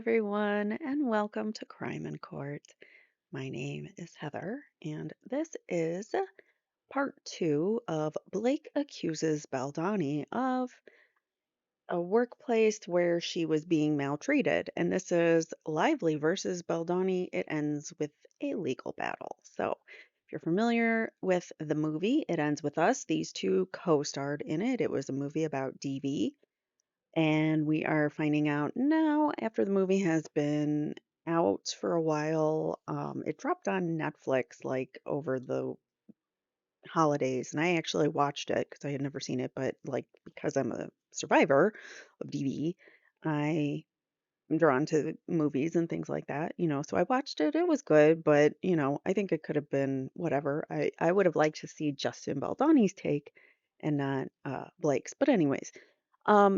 everyone, and welcome to Crime in Court. My name is Heather, and this is part two of Blake accuses Baldoni of a workplace where she was being maltreated. And this is Lively versus Baldoni. It ends with a legal battle. So, if you're familiar with the movie, It Ends With Us. These two co starred in it. It was a movie about DV. And we are finding out now, after the movie has been out for a while, it dropped on Netflix like over the holidays, and I actually watched it because I had never seen it, but like because I'm a survivor of DV, I am drawn to movies and things like that, so I watched it. It was good, but I think it could have been whatever. I would have liked to see Justin Baldoni's take and not Blake's. But anyways,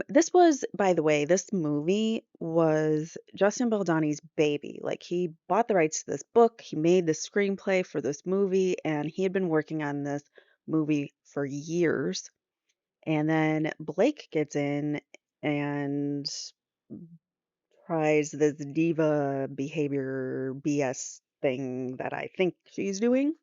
this was, by the way, this movie was Justin Baldoni's baby. Like, he bought the rights to this book, he made the screenplay for this movie, and he had been working on this movie for years. And then Blake gets in and tries this diva behavior BS thing that I think she's doing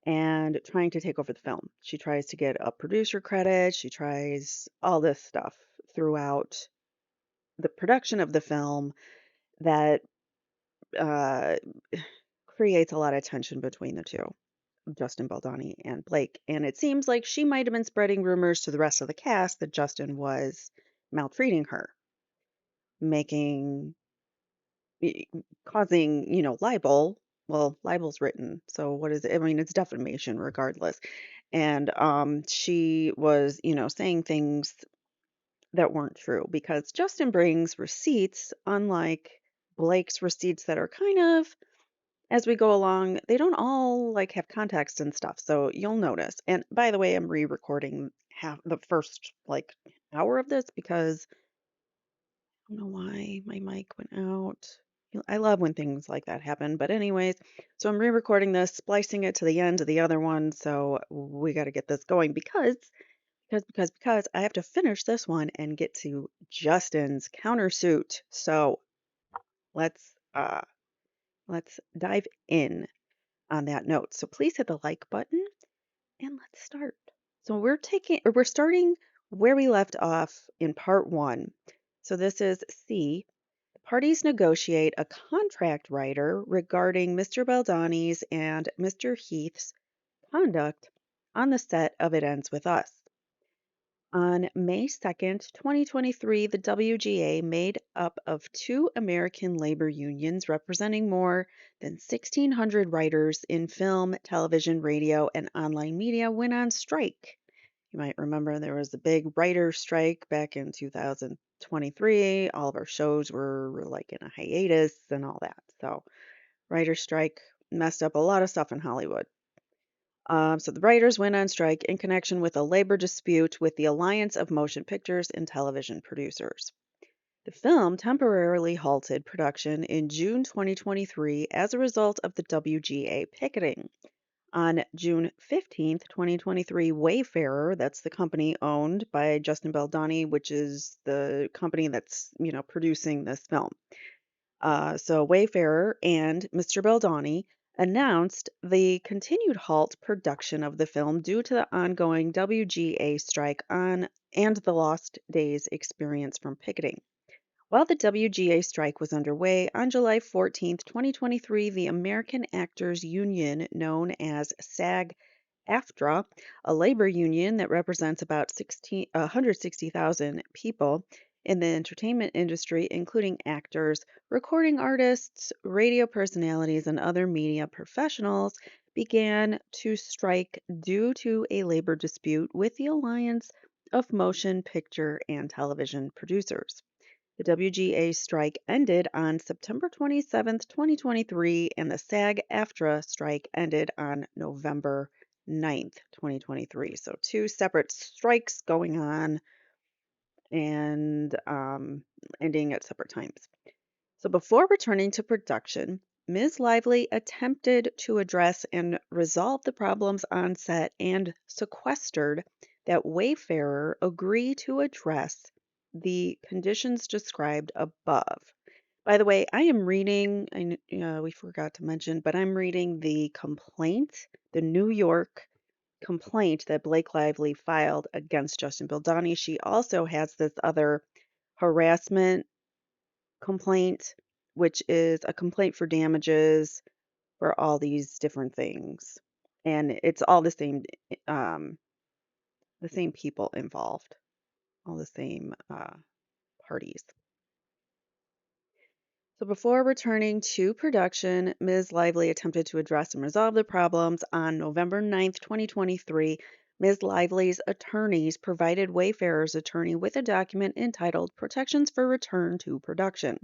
and trying to take over the film. She tries to get a producer credit, she tries all this stuff throughout the production of the film that uh, creates a lot of tension between the two, Justin Baldoni and Blake. And it seems like she might have been spreading rumors to the rest of the cast that Justin was maltreating her, making, y- causing, libel. Well, libel's written. So what is it? I mean, it's defamation regardless. And she was, saying things that weren't true because Justin brings receipts, unlike Blake's receipts that are kind of as we go along, they don't all like have context and stuff. So you'll notice. And by the way, I'm re-recording half the first like hour of this because I don't know why my mic went out. I love when things like that happen. But anyways, so I'm re-recording this, splicing it to the end of the other one. So we got to get this going because I have to finish this one and get to Justin's countersuit. So let's uh let's dive in on that note. So please hit the like button and let's start. So we're starting where we left off in part one. So this is C. The parties negotiate a contract writer regarding Mr. Baldoni's and Mr. Heath's conduct on the set of It Ends With Us. On May 2nd, 2023, the WGA, made up of two American labor unions representing more than 1,600 writers in film, television, radio, and online media, went on strike. You might remember there was a big writer strike back in 2023. All of our shows were like in a hiatus and all that. So, writer strike messed up a lot of stuff in Hollywood. So the writers went on strike in connection with a labor dispute with the Alliance of Motion Pictures and Television Producers. The film temporarily halted production in June 2023 as a result of the WGA picketing. On June 15th, 2023, Wayfarer, that's the company owned by Justin Baldoni, which is the company that's, producing this film. So Wayfarer and Mr. Baldoni announced the continued halt production of the film due to the ongoing WGA strike on and the lost days experience from picketing. While the WGA strike was underway, on July 14th, 2023, the American Actors Union, known as SAG-AFTRA, a labor union that represents about 160,000 people in the entertainment industry, including actors, recording artists, radio personalities, and other media professionals, began to strike due to a labor dispute with the Alliance of Motion Picture and Television Producers. The WGA strike ended on September 27th, 2023, and the SAG-AFTRA strike ended on November 9th, 2023. So two separate strikes going on and ending at separate times. So before returning to production, Ms. Lively attempted to address and resolve the problems on set and sequestered that Wayfarer agree to address the conditions described above. By the way, I am reading, we forgot to mention, but I'm reading the complaint, the New York complaint that Blake Lively filed against Justin Baldoni. She also has this other harassment complaint, which is a complaint for damages for all these different things. And it's all um, the same people involved, all the same parties. So before returning to production, Ms. Lively attempted to address and resolve the problems. On November 9th, 2023, Ms. Lively's attorneys provided Wayfarer's attorney with a document entitled Protections for Return to Production.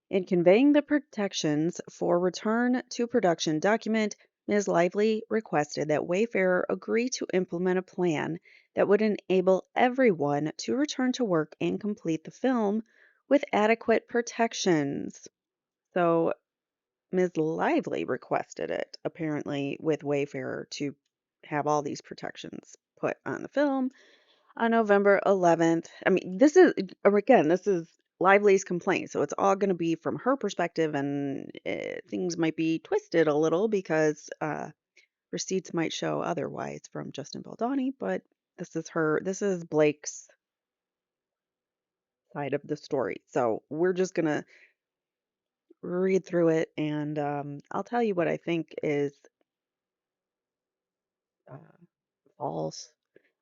In conveying the protections for return to production document, Ms. Lively requested that Wayfarer agree to implement a plan that would enable everyone to return to work and complete the film with adequate protections. So Ms. Lively requested it, apparently, with Wayfarer to have all these protections put on the film on November 11th. I mean, this is Lively's complaint, so it's all going to be from her perspective, and things might be twisted a little because receipts might show otherwise from Justin Baldoni, but this is Blake's side of the story. So we're just going to read through it, and I'll tell you what I think is uh, false.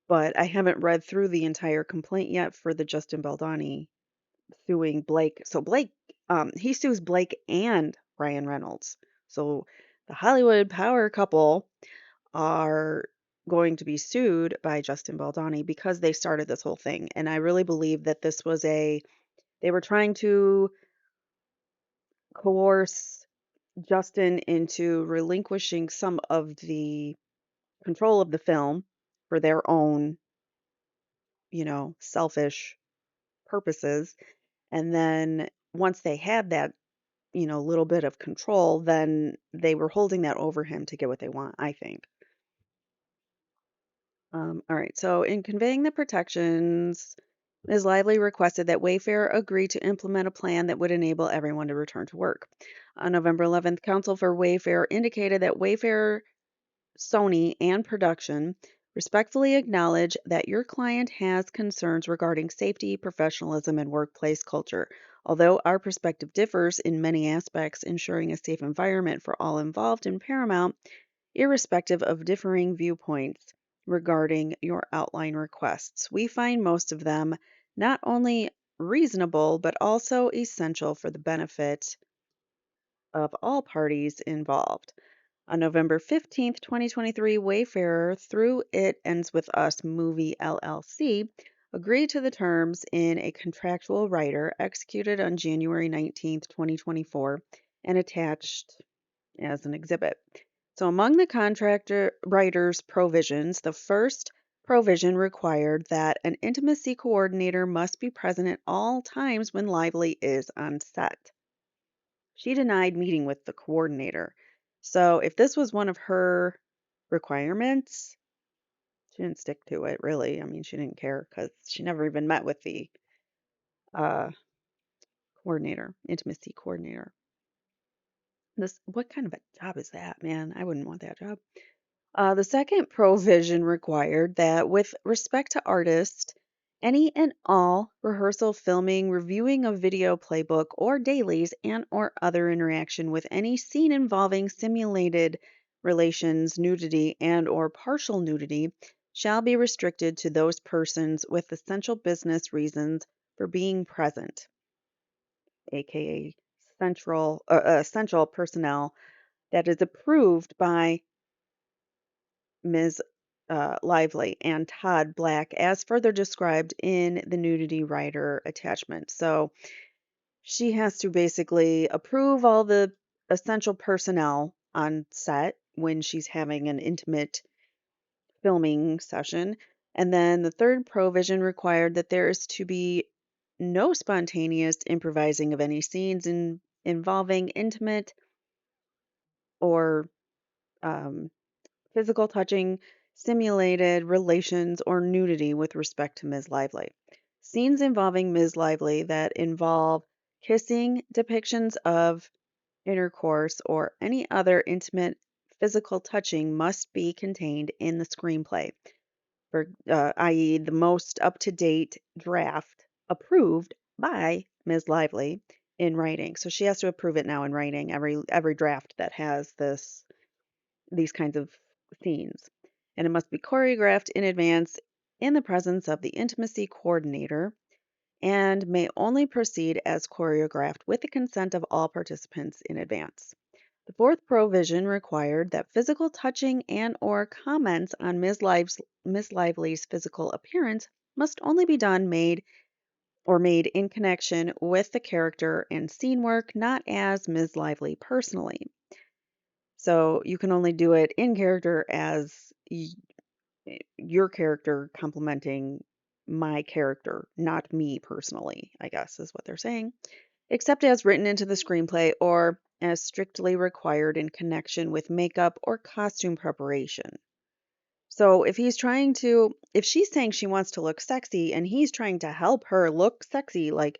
But I haven't read through the entire complaint yet for the Justin Baldoni suing Blake. So Blake, he sues Blake and Ryan Reynolds. So the Hollywood power couple are going to be sued by Justin Baldoni because they started this whole thing. And I really believe that they were trying to coerce Justin into relinquishing some of the control of the film for their own, selfish purposes. And then once they had that, little bit of control, then they were holding that over him to get what they want, I think. All right. So in conveying the protections, Ms. Lively requested that Wayfair agree to implement a plan that would enable everyone to return to work. On November 11th, counsel for Wayfair indicated that Wayfair, Sony, and production respectfully acknowledge that your client has concerns regarding safety, professionalism, and workplace culture. Although our perspective differs in many aspects, ensuring a safe environment for all involved is paramount, irrespective of differing viewpoints regarding your outline requests. We find most of them not only reasonable, but also essential for the benefit of all parties involved. On November 15th, 2023, Wayfarer, through It Ends With Us Movie LLC, agreed to the terms in a contractual rider executed on January 19th, 2024, and attached as an exhibit. So, among the contractor writer's provisions, the first provision required that an intimacy coordinator must be present at all times when Lively is on set. She denied meeting with the coordinator. So if this was one of her requirements, she didn't stick to it, really. I mean, she didn't care because she never even met with the uh, coordinator, intimacy coordinator. What kind of a job is that, man? I wouldn't want that job. The second provision required that, with respect to artists, any and all rehearsal, filming, reviewing of video playbook or dailies, and or other interaction with any scene involving simulated relations, nudity, and or partial nudity shall be restricted to those persons with essential business reasons for being present, aka essential personnel that is approved by Ms. Lively and Todd Black, as further described in the nudity rider attachment. So she has to basically approve all the essential personnel on set when she's having an intimate filming session. And then the third provision required that there is to be no spontaneous improvising of any scenes involving intimate or um, physical touching, simulated relations, or nudity with respect to Ms. Lively. Scenes involving Ms. Lively that involve Kissing, depictions of intercourse, or any other intimate physical touching must be contained in the screenplay, i.e., the most up to date draft approved by Ms. Lively in writing. So she has to approve it now in writing, every draft that has these kinds of scenes. And it must be choreographed in advance in the presence of the intimacy coordinator and may only proceed as choreographed with the consent of all participants in advance. The fourth provision required that physical touching and or comments on Ms. Lively's physical appearance must only be made in connection with the character and scene work, not as Ms. Lively personally. So you can only do it in character as your character complimenting my character, not me personally, I guess is what they're saying, except as written into the screenplay or as strictly required in connection with makeup or costume preparation. So if she's saying she wants to look sexy and he's trying to help her look sexy, like,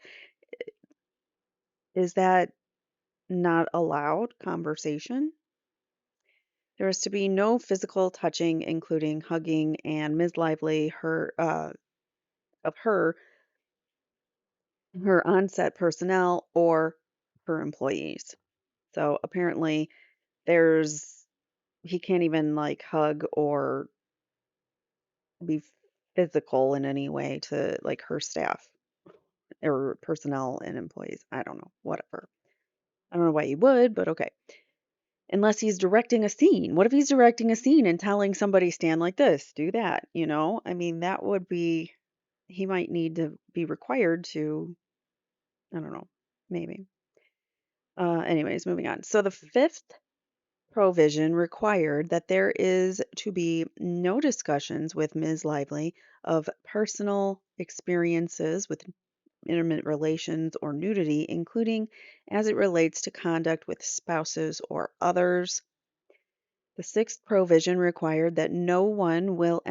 is that not allowed conversation? There is to be no physical touching, including hugging, and Ms. Lively, of her on-set personnel or her employees. So apparently there's he can't even like hug or be physical in any way to like her staff or personnel and employees. I don't know, whatever. I don't know why he would, but okay. Unless he's directing a scene. What if he's directing a scene and telling somebody stand like this, do that, you know? I mean, that would be he might need to be required to, I don't know, maybe. Anyways, moving on. So the fifth provision required that there is to be no discussions with Ms. Lively of personal experiences with intimate relations or nudity, including as it relates to conduct with spouses or others. The sixth provision required that no one will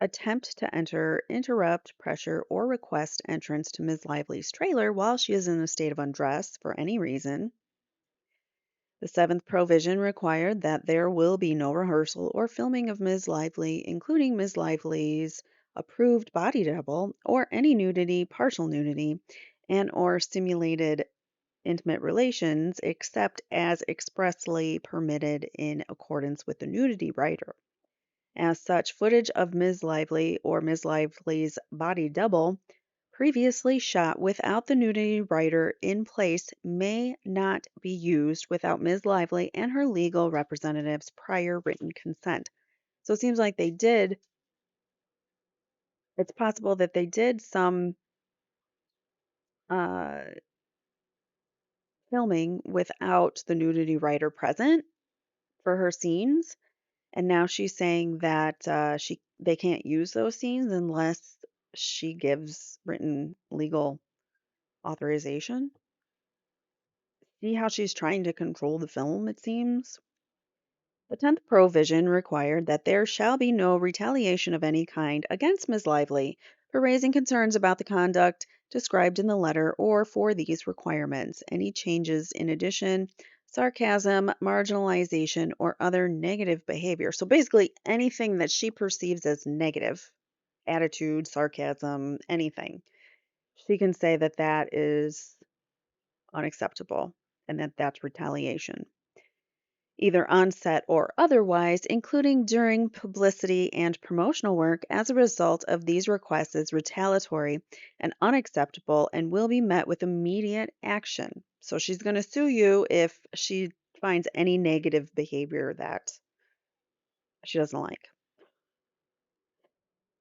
attempt to enter, interrupt, pressure, or request entrance to Ms. Lively's trailer while she is in a state of undress for any reason. The seventh provision required that there will be no rehearsal or filming of Ms. Lively, including Ms. Lively's approved body double or any nudity, partial nudity, and or simulated intimate relations except as expressly permitted in accordance with the nudity rider. As such, footage of Ms. Lively or Ms. Lively's body double previously shot without the nudity rider in place may not be used without Ms. Lively and her legal representative's prior written consent. So it seems like it's possible that they did some uh, filming without the nudity rider present for her scenes. And now she's saying that they can't use those scenes unless she gives written legal authorization. See how she's trying to control the film, it seems? The 10th provision required that there shall be no retaliation of any kind against Ms. Lively for raising concerns about the conduct described in the letter or for these requirements. Any changes in addition, sarcasm, marginalization, or other negative behavior. So basically, anything that she perceives as negative, attitude, sarcasm, anything, she can say that that is unacceptable and that that's retaliation, either on set or otherwise, including during publicity and promotional work as a result of these requests is retaliatory and unacceptable and will be met with immediate action. So she's going to sue you if she finds any negative behavior that she doesn't like.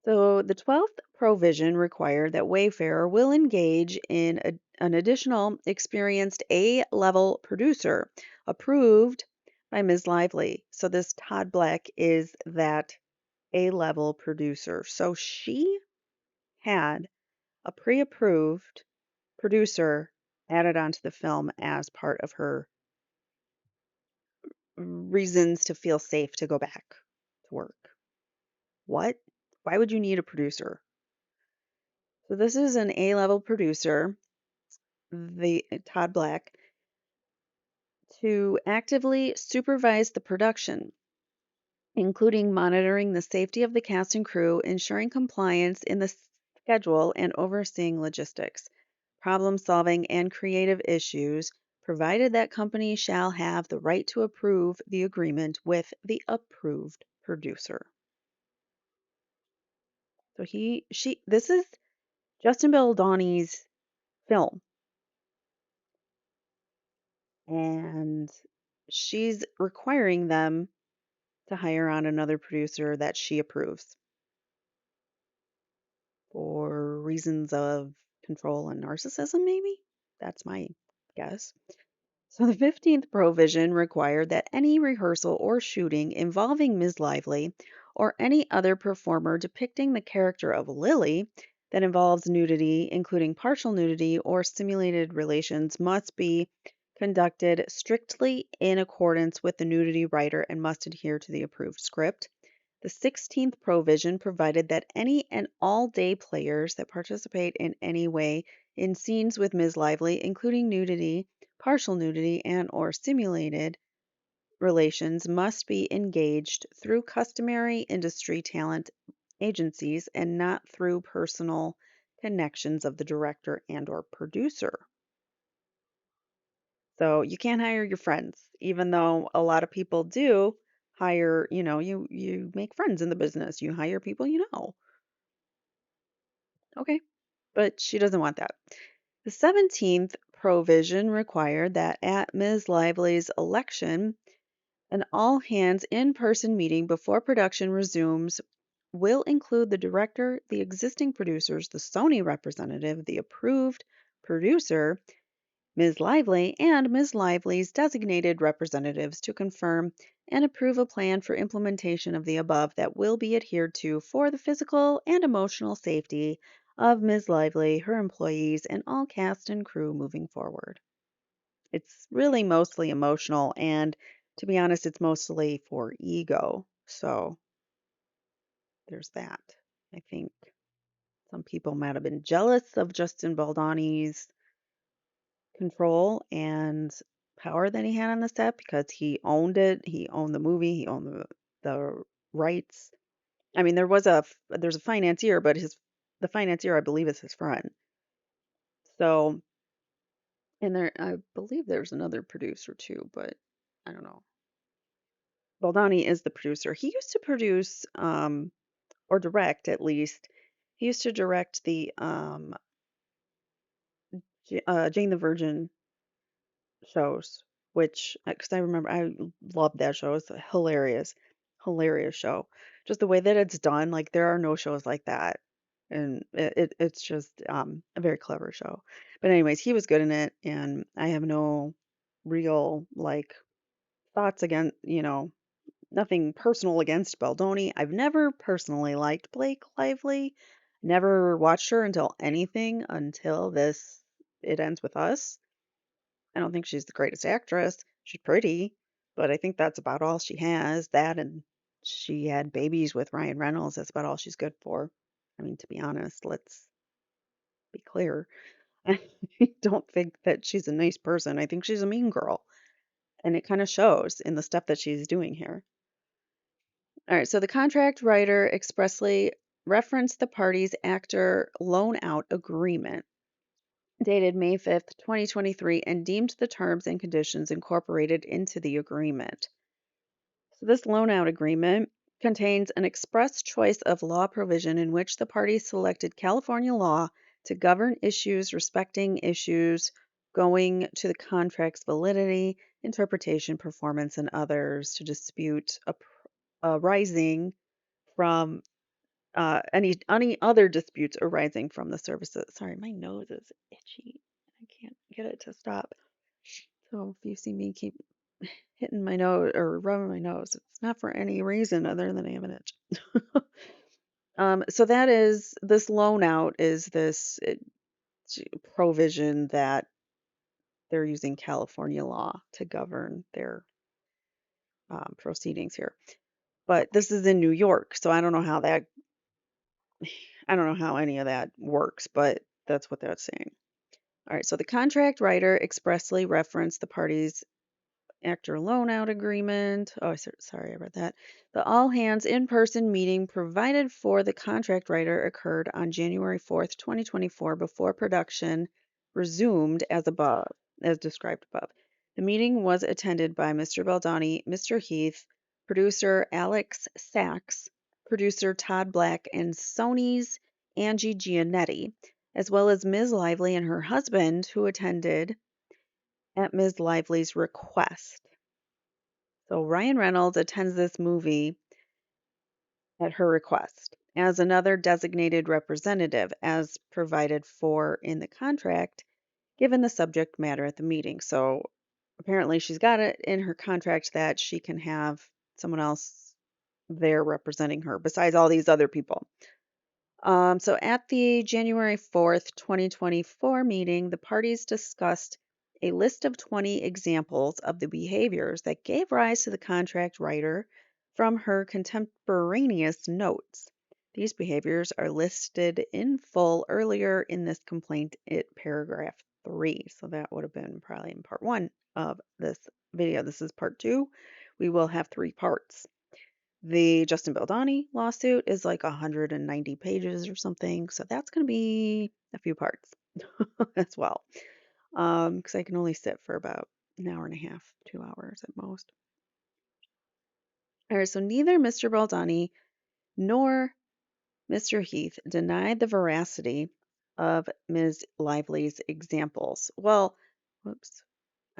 So the 12th provision required that Wayfarer will engage in an additional experienced A-level producer approved by Ms. Lively. So this Todd Black is that A-level producer. So she had a pre-approved producer added onto the film as part of her reasons to feel safe to go back to work. What? Why would you need a producer? So this is an A-level producer the Todd Black to actively supervise the production, including monitoring the safety of the cast and crew, ensuring compliance in the schedule, and overseeing logistics, problem solving, and creative issues, provided that company shall have the right to approve the agreement with the approved producer. So this is Justin Baldoni's film, and she's requiring them to hire on another producer that she approves for reasons of control and narcissism, maybe? That's my guess. So the 15th provision required that any rehearsal or shooting involving Ms. Lively or any other performer depicting the character of Lily that involves nudity, including partial nudity or simulated relations, must be conducted strictly in accordance with the nudity writer and must adhere to the approved script. The 16th provision provided that any and all day players that participate in any way in scenes with Ms. Lively, including nudity, partial nudity, and or simulated relations, must be engaged through customary industry talent agencies and not through personal connections of the director and or producer. So you can't hire your friends, even though a lot of people do hire, you make friends in the business. You hire people you know. Okay. But she doesn't want that. The 17th provision required that at Ms. Lively's election, an all hands in person meeting before production resumes will include the director, the existing producers, the Sony representative, the approved producer, Ms. Lively, and Ms. Lively's designated representatives to confirm and approve a plan for implementation of the above that will be adhered to for the physical and emotional safety of Ms. Lively, her employees, and all cast and crew moving forward. It's really mostly emotional, and to be honest, it's mostly for ego. So there's that. I think some people might have been jealous of Justin Baldoni's control and power that he had on the set because he owned it. He owned the movie. He owned the rights. I mean, there's a financier, but the financier I believe is his friend. So, and there I believe there's another producer too, but I don't know. Baldoni is the producer. He used to produce or direct at least. He used to direct the Jane the Virgin shows, which because I remember I loved that show. It's a hilarious, hilarious show. Just the way that it's done, like there are no shows like that, and it's just a very clever show. But anyways, he was good in it, and I have no real like thoughts again. Nothing personal against Baldoni. I've never personally liked Blake Lively. Never watched her until this. It ends with us. I don't think she's the greatest actress. She's pretty, but I think that's about all she has. That and she had babies with Ryan Reynolds. That's about all she's good for. I mean, to be honest, let's be clear. I don't think that she's a nice person. I think she's a mean girl. And it kind of shows in the stuff that she's doing here. All right, so the contract writer expressly referenced the parties' actor loan out agreement dated May 5th, 2023, and deemed the terms and conditions incorporated into the agreement. So, this loan out agreement contains an express choice of law provision in which the parties selected California law to govern issues respecting issues going to the contract's validity, interpretation, performance, and others to dispute arising from any other disputes arising from the services. Sorry, my nose is itchy. I can't get it to stop. So if you see me keep hitting my nose or rubbing my nose, it's not for any reason other than I have an itch. So that is this loan out is this provision that they're using California law to govern their proceedings here. But this is in New York, so I don't know how any of that works, but that's what that's saying. All right, so the contract writer expressly referenced the parties' actor loan out agreement. Oh, sorry, I read that. The all hands in person meeting provided for the contract writer occurred on January 4th, 2024, before production resumed as described above. The meeting was attended by Mr. Baldoni, Mr. Heath, producer Alex Sachs, producer Todd Black, and Sony's Angie Giannetti, as well as Ms. Lively and her husband, who attended at Ms. Lively's request. So Ryan Reynolds attends this movie at her request as another designated representative, as provided for in the contract, given the subject matter at the meeting. So apparently, she's got it in her contract that she can have someone else there representing her besides all these other people. So at the January 4th, 2024 meeting, the parties discussed a list of 20 examples of the behaviors that gave rise to the contract writer from her contemporaneous notes. These behaviors are listed in full earlier in this complaint at paragraph 3. So that would have been probably in part 1 of this video. This is part 2. We will have 3 parts. The Justin Baldoni lawsuit is like 190 pages or something, so that's going to be a few parts as well. Because I can only sit for about an hour and a half, 2 hours at most. All right, so neither Mr. Baldoni nor Mr. Heath denied the veracity of Ms. Lively's examples. Well, whoops.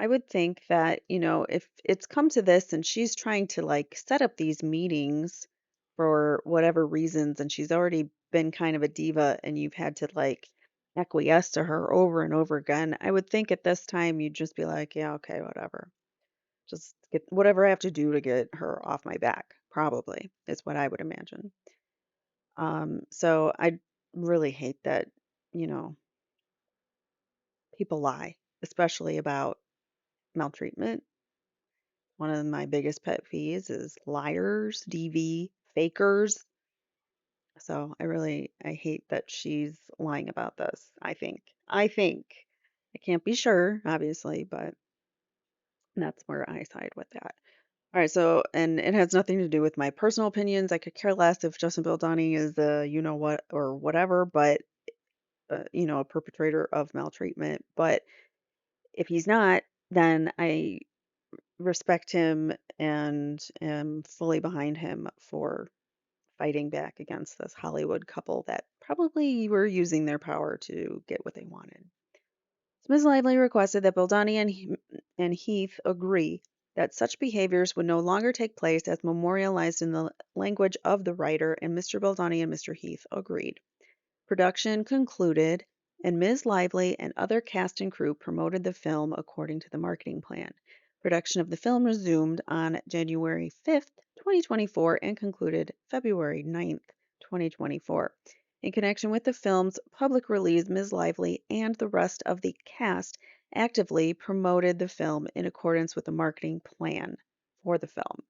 I would think that, if it's come to this and she's trying to like set up these meetings for whatever reasons, and she's already been kind of a diva and you've had to like acquiesce to her over and over again, I would think at this time you'd just be like, yeah, okay, whatever. Just get whatever I have to do to get her off my back, probably, is what I would imagine. So I really hate that, you know, people lie, especially about maltreatment. One of my biggest pet peeves is liars, DV, fakers. So I hate that she's lying about this. I think. I can't be sure, obviously, but that's where I side with that. All right, so, and it has nothing to do with my personal opinions. I could care less if Justin Baldoni is a you know what or whatever, but, a perpetrator of maltreatment. But if he's not, then I respect him and am fully behind him for fighting back against this Hollywood couple that probably were using their power to get what they wanted. So Ms. Lively requested that Baldoni and Heath agree that such behaviors would no longer take place as memorialized in the language of the writer, and Mr. Baldoni and Mr. Heath agreed. Production concluded, and Ms. Lively and other cast and crew promoted the film according to the marketing plan. Production of the film resumed on January 5th, 2024, and concluded February 9th, 2024. In connection with the film's public release, Ms. Lively and the rest of the cast actively promoted the film in accordance with the marketing plan for the film.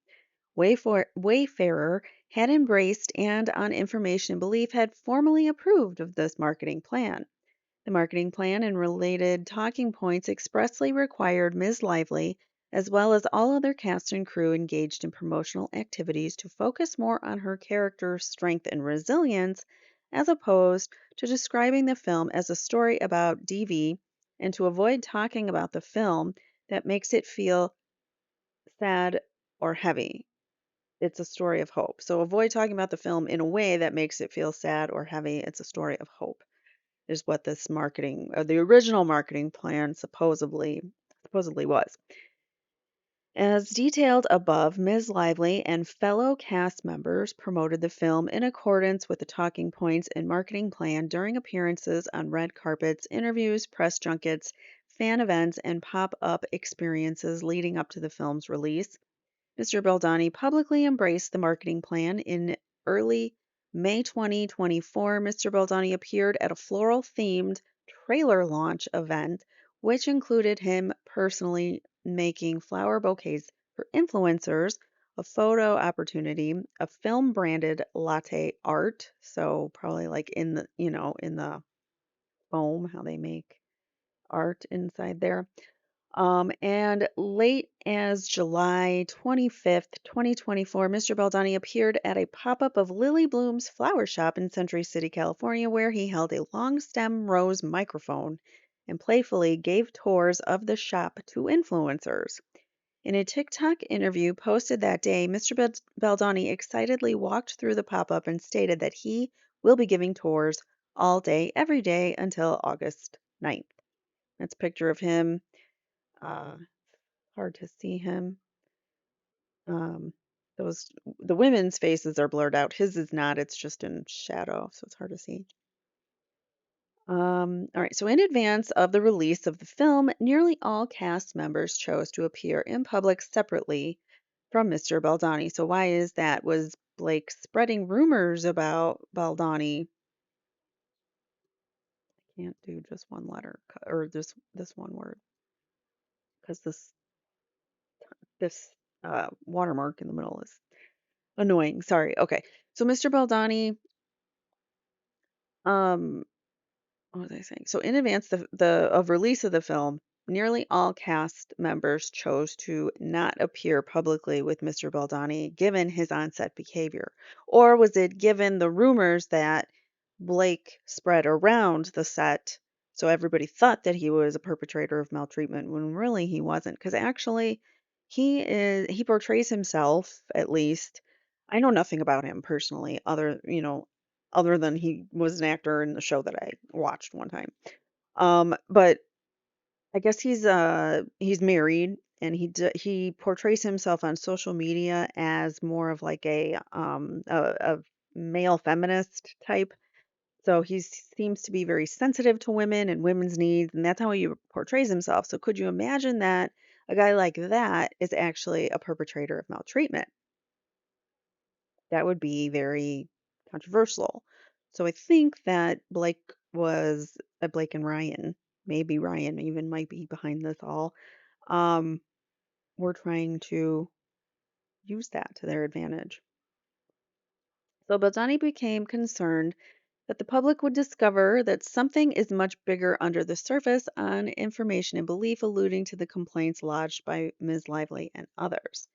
Wayfarer had embraced and, on information and belief, had formally approved of this marketing plan. The marketing plan and related talking points expressly required Ms. Lively, as well as all other cast and crew engaged in promotional activities, to focus more on her character's strength and resilience, as opposed to describing the film as a story about DV, and to avoid talking about the film that makes it feel sad or heavy. It's a story of hope. So avoid talking about the film in a way that makes it feel sad or heavy. It's a story of hope, is what this marketing, or the original marketing plan supposedly was. As detailed above, Ms. Lively and fellow cast members promoted the film in accordance with the talking points and marketing plan during appearances on red carpets, interviews, press junkets, fan events, and pop-up experiences leading up to the film's release. Mr. Baldoni publicly embraced the marketing plan. In early May 2024, Mr. Baldoni appeared at a floral-themed trailer launch event, which included him personally making flower bouquets for influencers, a photo opportunity, a film-branded latte art, so probably like in the foam, how they make art inside there. And late as July 25th, 2024, Mr. Baldoni appeared at a pop up of Lily Bloom's flower shop in Century City, California, where he held a long stem rose microphone and playfully gave tours of the shop to influencers. In a TikTok interview posted that day, Mr. Baldoni excitedly walked through the pop up and stated that he will be giving tours all day, every day until August 9th. That's a picture of him. Uh, Hard to see him. Um, those the women's faces are blurred out. His is not. It's just in shadow, so it's hard to see. All right. So in advance of the release of the film, nearly all cast members chose to appear in public separately from Mr. Baldoni. So why is that? Was Blake spreading rumors about Baldoni? Can't do just one letter or this one word because this watermark in the middle is annoying. Sorry. Okay. So Mr. Baldoni, um, what was I saying? So in advance the of release of the film, nearly all cast members chose to not appear publicly with Mr. Baldoni given his on-set behavior. Or was it given the rumors that Blake spread around the set so everybody thought that he was a perpetrator of maltreatment when really he wasn't? Because actually he portrays himself, at least. I know nothing about him personally, other than he was an actor in the show that I watched one time. But I guess he's married and he portrays himself on social media as more of like a male feminist type. So he seems to be very sensitive to women and women's needs, and that's how he portrays himself. So could you imagine that a guy like that is actually a perpetrator of maltreatment? That would be very controversial. So I think that Blake and Ryan, maybe Ryan even might be behind this all. Um, we're trying to use that to their advantage. So Bazzani became concerned that the public would discover that something is much bigger under the surface on information and belief alluding to the complaints lodged by Ms. Lively and others.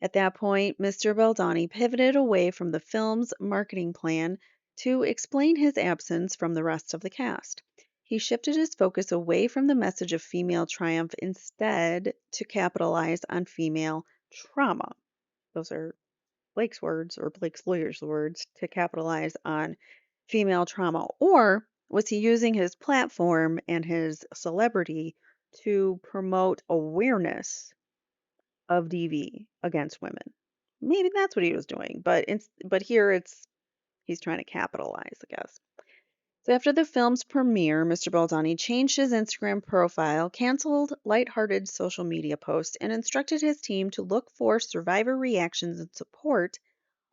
At that point, Mr. Baldoni pivoted away from the film's marketing plan to explain his absence from the rest of the cast. He shifted his focus away from the message of female triumph instead to capitalize on female trauma. Those are Blake's words or Blake's lawyer's words, to capitalize on female trauma. Or was he using his platform and his celebrity to promote awareness of DV against women? Maybe that's what he was doing, but here he's trying to capitalize, I guess. So after the film's premiere, Mr. Baldoni changed his Instagram profile, canceled lighthearted social media posts, and instructed his team to look for survivor reactions and support,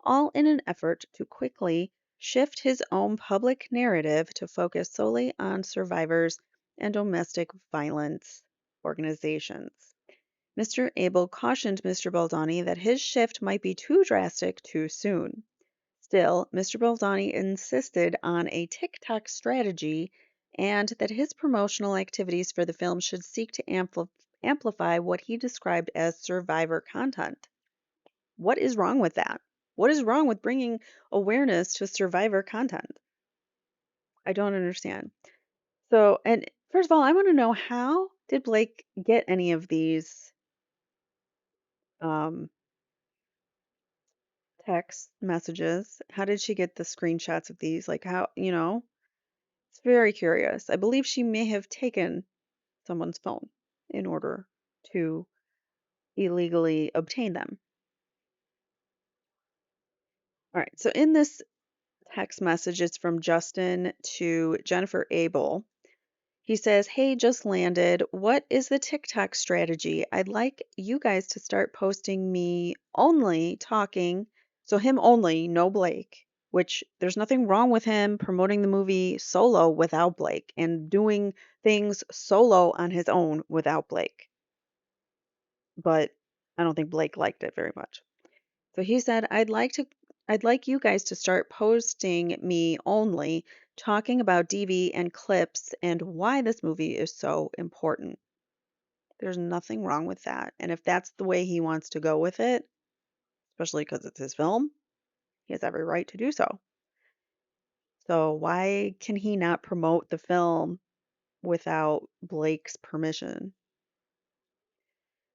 all in an effort to quickly shift his own public narrative to focus solely on survivors and domestic violence organizations. Mr. Abel cautioned Mr. Baldoni that his shift might be too drastic too soon. Still, Mr. Baldoni insisted on a TikTok strategy and that his promotional activities for the film should seek to amplify what he described as survivor content. What is wrong with that? What is wrong with bringing awareness to survivor content? I don't understand. So, and first of all, I want to know, how did Blake get any of these um, text messages? How did she get the screenshots of these? Like, it's very curious. I believe she may have taken someone's phone in order to illegally obtain them. All right. So in this text message, it's from Justin to Jennifer Abel. He says, "Hey, just landed. What is the TikTok strategy? I'd like you guys to start posting me only talking, so him only, no Blake, which there's nothing wrong with him promoting the movie solo without Blake and doing things solo on his own without Blake. But I don't think Blake liked it very much. So he said, I'd like you guys to start posting me only talking about DV and clips and why this movie is so important. There's nothing wrong with that. And if that's the way he wants to go with it, especially because it's his film, he has every right to do so. So why can he not promote the film without Blake's permission?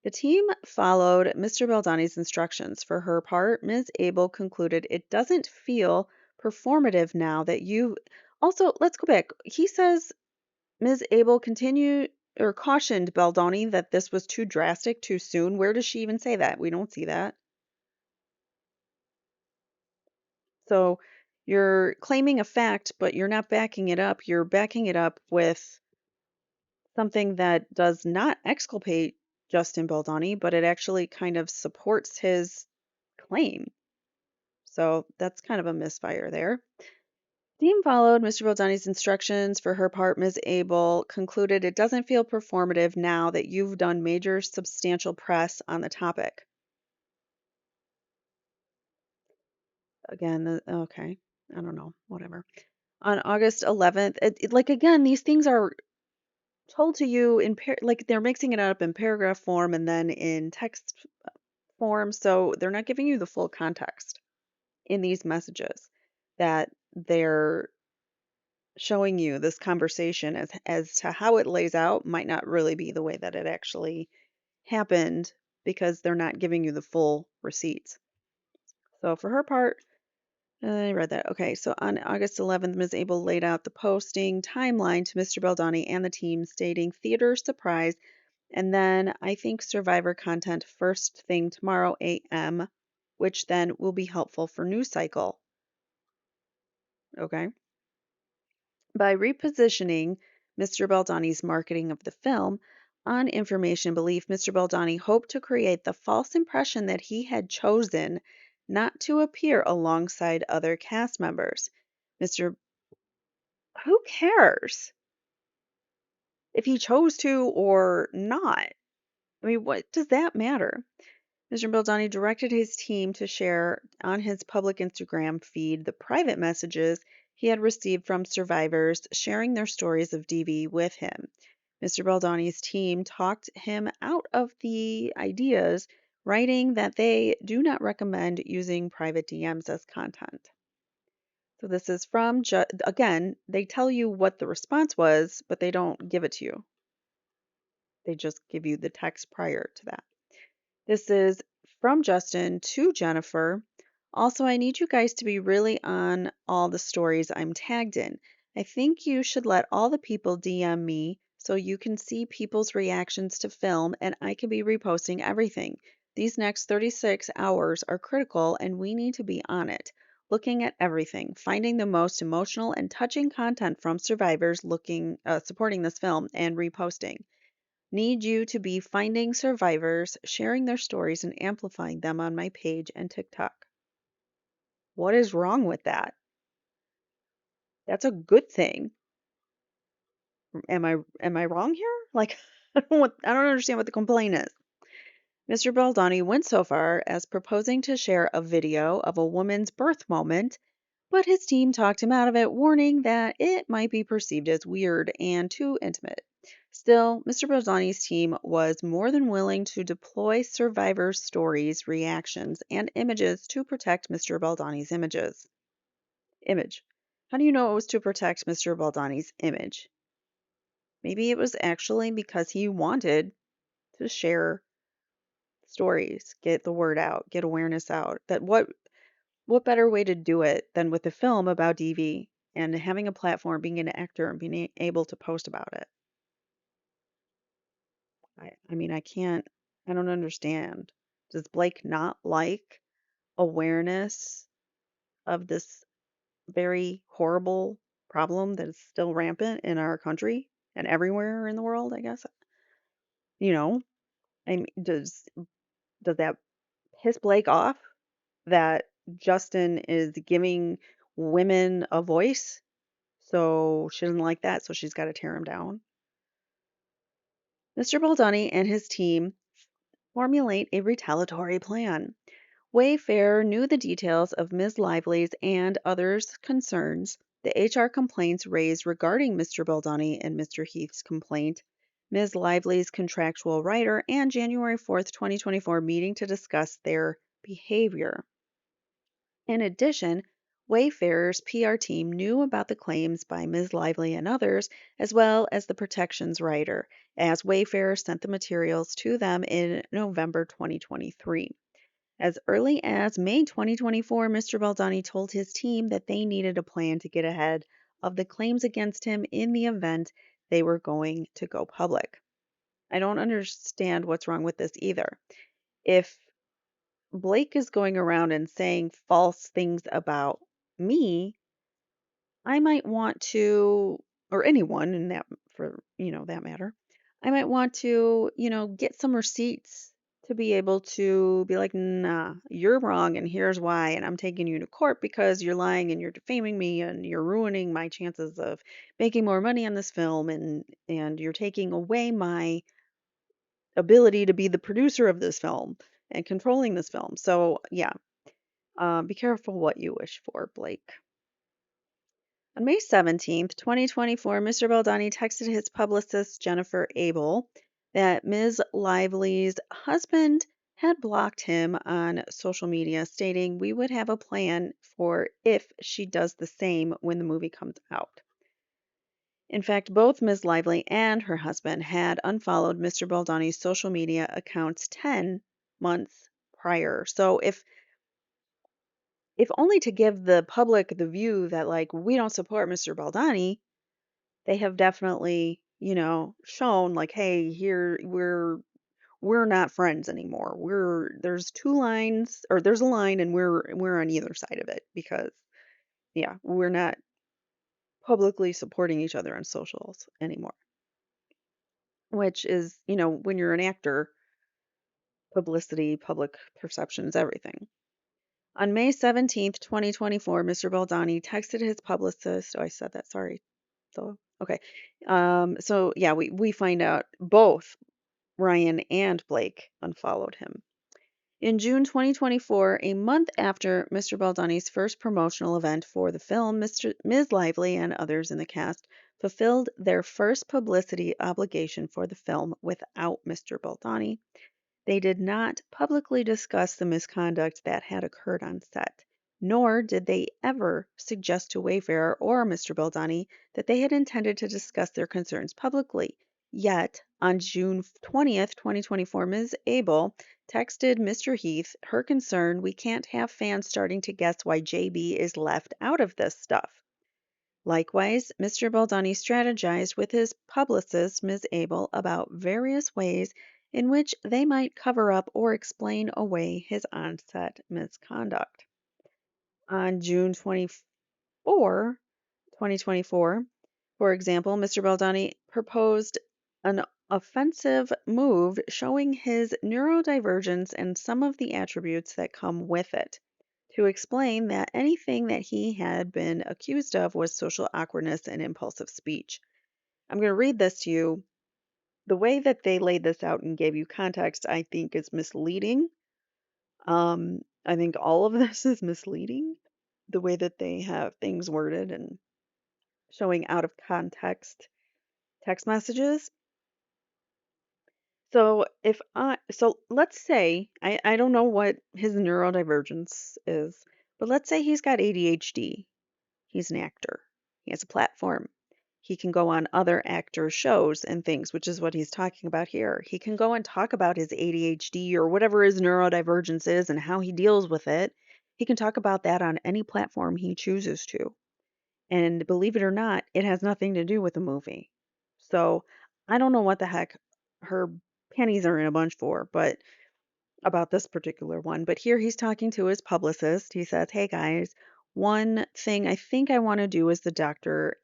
The team followed Mr. Baldani's instructions. For her part, Ms. Abel concluded it doesn't feel performative now that you. Also, let's go back. He says Ms. Abel continued or cautioned Baldoni that this was too drastic too soon. Where does she even say that? We don't see that. So you're claiming a fact, but you're not backing it up. You're backing it up with something that does not exculpate Justin Baldoni, but it actually kind of supports his claim. So that's kind of a misfire there. Dean followed Mr. Baldoni's instructions. For her part, Ms. Abel concluded it doesn't feel performative now that you've done major substantial press on the topic. Again, okay, I don't know, whatever. On August 11th, like again, these things are told to you in like they're mixing it up in paragraph form and then in text form, so they're not giving you the full context in these messages that they're showing you. This conversation as to how it lays out might not really be the way that it actually happened because they're not giving you the full receipts. So for her part, I read that. Okay, so on August 11th, Ms. Abel laid out the posting timeline to Mr. Baldoni and the team, stating theater surprise, and then I think Survivor content first thing tomorrow a.m., which then will be helpful for news cycle. Okay. By repositioning Mr. Baldoni's marketing of the film on information belief, Mr. Baldoni hoped to create the false impression that he had chosen not to appear alongside other cast members. Mr. Who cares if he chose to or not? I mean, what does that matter? Mr. Baldoni directed his team to share on his public Instagram feed the private messages he had received from survivors sharing their stories of DV with him. Mr. Baldoni's team talked him out of the ideas, writing that they do not recommend using private DMs as content. So this is from, again, they tell you what the response was, but they don't give it to you. They just give you the text prior to that. This is from Justin to Jennifer. Also, I need you guys to be really on all the stories I'm tagged in. I think you should let all the people DM me so you can see people's reactions to film and I can be reposting everything. These next 36 hours are critical and we need to be on it. Looking at everything, finding the most emotional and touching content from survivors supporting this film and reposting. Need you to be finding survivors, sharing their stories, and amplifying them on my page and TikTok. What is wrong with that? That's a good thing. Am I wrong here? Like I don't understand what the complaint is. Mr. Baldoni went so far as proposing to share a video of a woman's birth moment, but his team talked him out of it, warning that it might be perceived as weird and too intimate. Still, Mr. Baldoni's team was more than willing to deploy survivor stories, reactions, and images to protect Mr. Baldoni's image. How do you know it was to protect Mr. Baldoni's image? Maybe it was actually because he wanted to share stories, get the word out, get awareness out. That what better way to do it than with a film about DV and having a platform, being an actor, and being able to post about it? I mean, I don't understand. Does Blake not like awareness of this very horrible problem that is still rampant in our country and everywhere in the world, I guess? You know, I mean, does that piss Blake off that Justin is giving women a voice? So she doesn't like that, so she's got to tear him down. Mr. Baldoni and his team formulate a retaliatory plan. Wayfair knew the details of Ms. Lively's and others' concerns The HR complaints raised regarding Mr. Baldoni and Mr. Heath's complaint, Ms. Lively's contractual writer, and January 4th, 2024 meeting to discuss their behavior. In addition, Wayfarer's PR team knew about the claims by Ms. Lively and others, as well as the protections writer, as Wayfarer sent the materials to them in November 2023. As early as May 2024, Mr. Baldoni told his team that they needed a plan to get ahead of the claims against him in the event they were going to go public. I don't understand what's wrong with this either. If Blake is going around and saying false things about me, I might want to, or anyone in that, for that matter, I might want to get some receipts to be able to be like, nah, you're wrong and here's why, and I'm taking you to court because you're lying and you're defaming me and you're ruining my chances of making more money on this film, and you're taking away my ability to be the producer of this film and controlling this film. So yeah, be careful what you wish for, Blake. On May 17th, 2024, Mr. Baldoni texted his publicist, Jennifer Abel, that Ms. Lively's husband had blocked him on social media, stating, "We would have a plan for if she does the same when the movie comes out." In fact, both Ms. Lively and her husband had unfollowed Mr. Baldoni's social media accounts 10 months prior. So if only to give the public the view that like we don't support Mr. Baldoni, they have definitely, shown like, hey, here we're not friends anymore. There's two lines, or there's a line and we're on either side of it because yeah, we're not publicly supporting each other on socials anymore. Which is, when you're an actor, publicity, public perception is everything. On May 17th, 2024, Mr. Baldoni texted his publicist. Oh, I said that, sorry. So, okay. So yeah, we find out both Ryan and Blake unfollowed him. In June 2024, a month after Mr. Baldoni's first promotional event for the film, Ms. Lively and others in the cast fulfilled their first publicity obligation for the film without Mr. Baldoni. They did not publicly discuss the misconduct that had occurred on set, nor did they ever suggest to Wayfarer or Mr. Baldoni that they had intended to discuss their concerns publicly. Yet, on June 20th, 2024, Ms. Abel texted Mr. Heath her concern: "We can't have fans starting to guess why JB is left out of this stuff." Likewise, Mr. Baldoni strategized with his publicist, Ms. Abel, about various ways in which they might cover up or explain away his on-set misconduct. On June 24, 2024, for example, Mr. Baldoni proposed an offensive move showing his neurodivergence and some of the attributes that come with it, to explain that anything that he had been accused of was social awkwardness and impulsive speech. I'm going to read this to you. The way that they laid this out and gave you context, I think, is misleading. I think all of this is misleading, the way that they have things worded and showing out of context text messages. So let's say I don't know what his neurodivergence is, but let's say he's got ADHD. He's an actor. He has a platform. He can go on other actor shows and things, which is what he's talking about here. He can go and talk about his ADHD or whatever his neurodivergence is and how he deals with it. He can talk about that on any platform he chooses to. And believe it or not, it has nothing to do with the movie. So I don't know what the heck her panties are in a bunch for, but about this particular one. But here he's talking to his publicist. He says, "Hey guys, one thing I think I want to do is the Dr.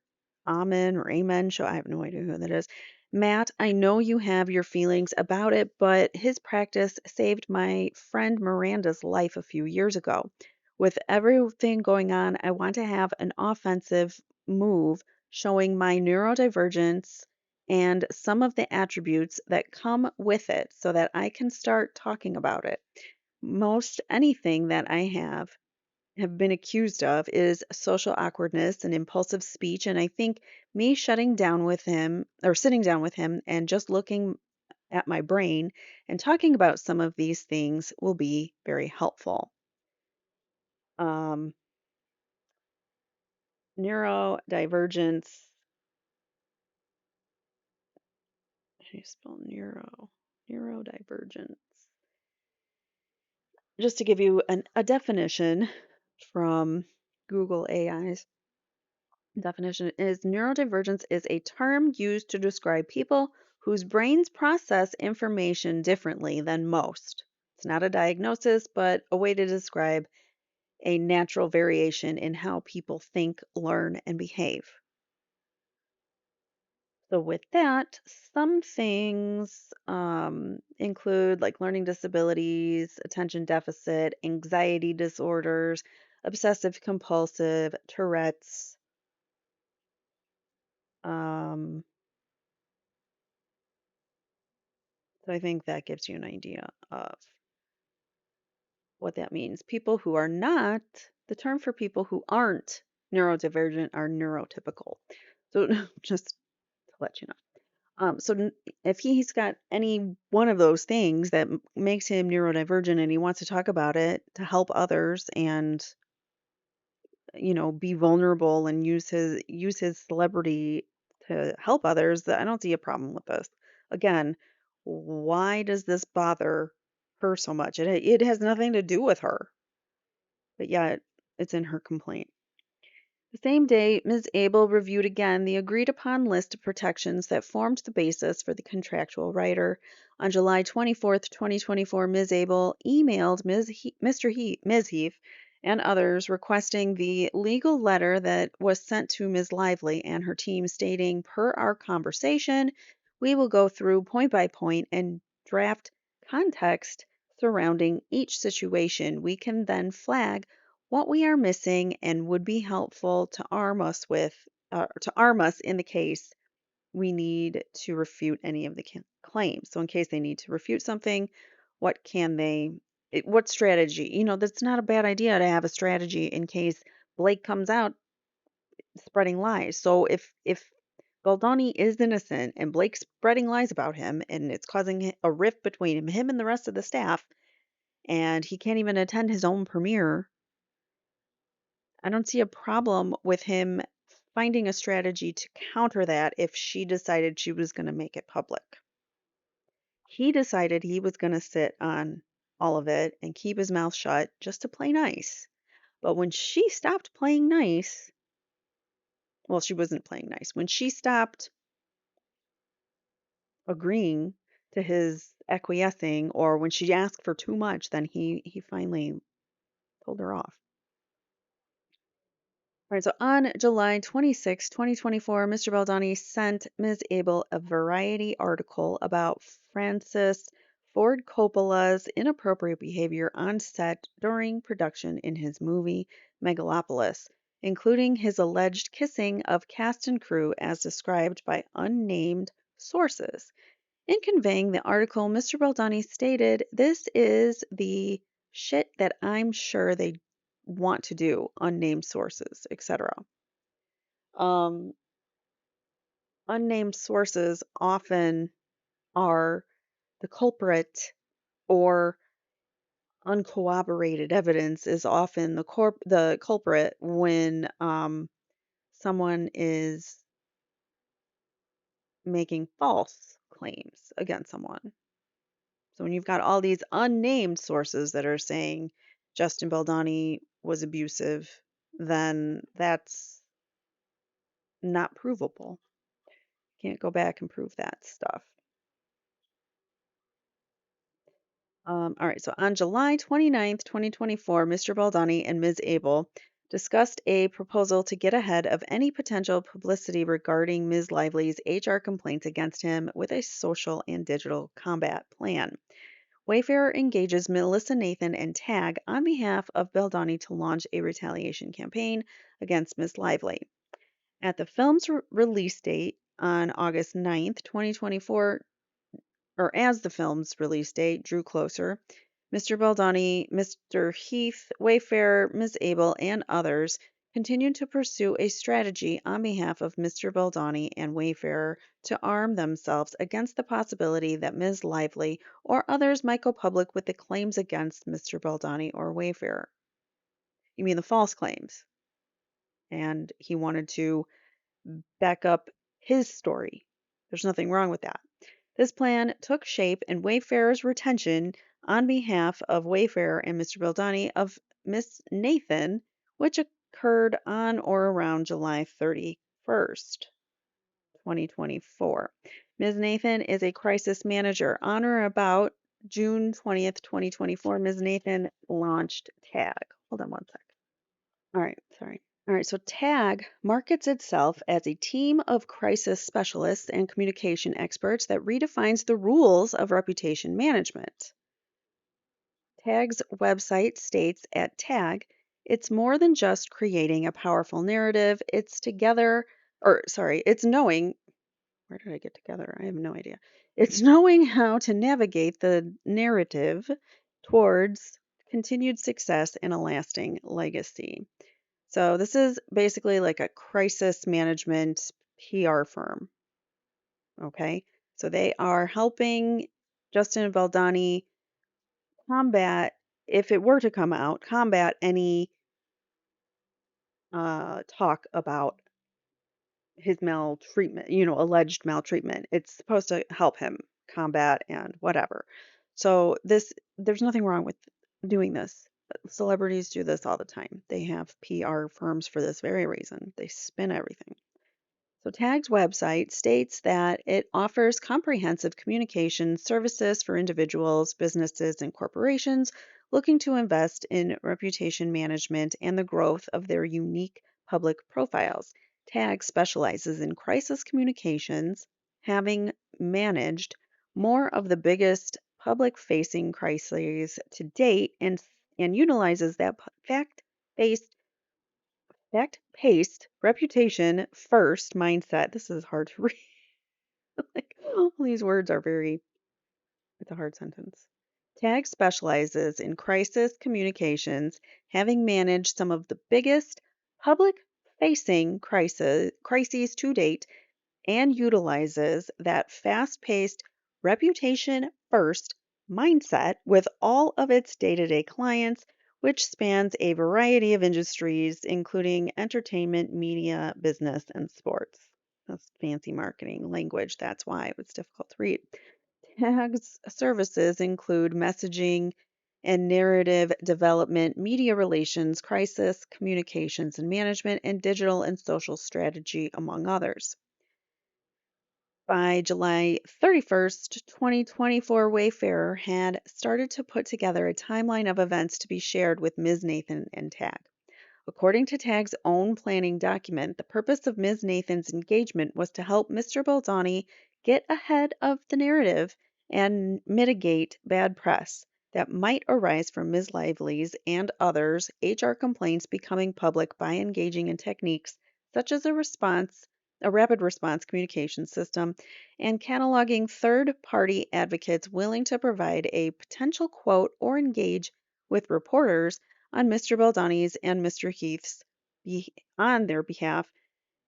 Amen or Amen show." I have no idea who that is. "Matt, I know you have your feelings about it, but his practice saved my friend Miranda's life a few years ago. With everything going on, I want to have an offensive move showing my neurodivergence and some of the attributes that come with it so that I can start talking about it. Most anything that I have have been accused of is social awkwardness and impulsive speech. And I think me shutting down with him or sitting down with him and just looking at my brain and talking about some of these things will be very helpful. Um, Neurodivergence. How do you spell neurodivergence? Just to give you a definition from Google AI's definition is neurodivergence is a term used to describe people whose brains process information differently than most. It's not a diagnosis, but a way to describe a natural variation in how people think, learn, and behave. So, with that, some things include like learning disabilities, attention deficit, anxiety disorders, obsessive compulsive, Tourette's. Um, so, I think that gives you an idea of what that means. People who are not, the term for people who aren't neurodivergent are neurotypical. So, just to let you know. If he's got any one of those things that makes him neurodivergent and he wants to talk about it to help others and be vulnerable and use his celebrity to help others, I don't see a problem with this. Again, why does this bother her so much? It has nothing to do with her, but yet it's in her complaint. The same day, Ms. Abel reviewed again the agreed upon list of protections that formed the basis for the contractual rider. On July 24th, 2024, Ms. Abel emailed Ms. Heath and others requesting the legal letter that was sent to Ms. Lively and her team stating, per our conversation, we will go through point by point and draft context surrounding each situation. We can then flag what we are missing and would be helpful to arm us in the case we need to refute any of the claims. So in case they need to refute something, what can they what strategy? That's not a bad idea to have a strategy in case Blake comes out spreading lies. So if Baldoni is innocent and Blake's spreading lies about him and it's causing a rift between him and the rest of the staff and he can't even attend his own premiere, I don't see a problem with him finding a strategy to counter that if she decided she was going to make it public. He decided he was going to sit on all of it and keep his mouth shut just to play nice. But when she stopped playing nice, well, she wasn't playing nice. When she stopped agreeing to his acquiescing, or when she asked for too much, then he finally told her off. All right, so on July 26, 2024, Mr. Baldoni sent Ms. Abel a Variety article about Francis Ford Coppola's inappropriate behavior on set during production in his movie Megalopolis, including his alleged kissing of cast and crew as described by unnamed sources. In conveying the article, Mr. Baldoni stated, "This is the shit that I'm sure they want to do, unnamed sources, etc." Um, Unnamed sources often are the culprit, or uncorroborated evidence is often the culprit when someone is making false claims against someone. So when you've got all these unnamed sources that are saying Justin Baldoni was abusive, then that's not provable. Can't go back and prove that stuff. All right, so on July 29th, 2024, Mr. Baldoni and Ms. Abel discussed a proposal to get ahead of any potential publicity regarding Ms. Lively's HR complaints against him with a social and digital combat plan. Wayfarer engages Melissa Nathan and TAG on behalf of Baldoni to launch a retaliation campaign against Ms. Lively. At the film's release date on August 9th, 2024, or as the film's release date drew closer, Mr. Baldoni, Mr. Heath, Wayfarer, Ms. Abel, and others continued to pursue a strategy on behalf of Mr. Baldoni and Wayfarer to arm themselves against the possibility that Ms. Lively or others might go public with the claims against Mr. Baldoni or Wayfarer. You mean the false claims? And he wanted to back up his story. There's nothing wrong with that. This plan took shape in Wayfarer's retention on behalf of Wayfarer and Mr. Baldoni of Miss Nathan, which occurred on or around July 31st, 2024. Ms. Nathan is a crisis manager. On or about June 20th, 2024, Ms. Nathan launched TAG. Hold on one sec. All right, sorry. All right, so TAG markets itself as a team of crisis specialists and communication experts that redefines the rules of reputation management. TAG's website states at TAG, it's more than just creating a powerful narrative, it's knowing, where did I get together? I have no idea. It's knowing how to navigate the narrative towards continued success and a lasting legacy. So this is basically like a crisis management PR firm. Okay. So they are helping Justin Baldoni combat, if it were to come out, combat any talk about his maltreatment, alleged maltreatment. It's supposed to help him combat and whatever. So there's nothing wrong with doing this. Celebrities do this all the time. They have PR firms for this very reason. They spin everything. So TAG's website states that it offers comprehensive communication services for individuals, businesses, and corporations looking to invest in reputation management and the growth of their unique public profiles. TAG specializes in crisis communications, having managed more of the biggest public-facing crises to date and utilizes that fact-based fact-paced, reputation-first mindset. This is hard to read. Like, all these words are it's a hard sentence. TAG specializes in crisis communications, having managed some of the biggest public-facing crises to date and utilizes that fast paced, reputation first mindset with all of its day to day clients, which spans a variety of industries, including entertainment, media, business, and sports. That's fancy marketing language. That's why it was difficult to read. Tag's services include messaging and narrative development, media relations, crisis communications and management, and digital and social strategy, among others. By July 31st, 2024, Wayfarer had started to put together a timeline of events to be shared with Ms. Nathan and TAG. According to TAG's own planning document, the purpose of Ms. Nathan's engagement was to help Mr. Baldoni get ahead of the narrative and mitigate bad press that might arise from Ms. Lively's and others' HR complaints becoming public by engaging in techniques such as a rapid response communication system, and cataloging third-party advocates willing to provide a potential quote or engage with reporters on Mr. Baldoni's and Mr. Heath's on their behalf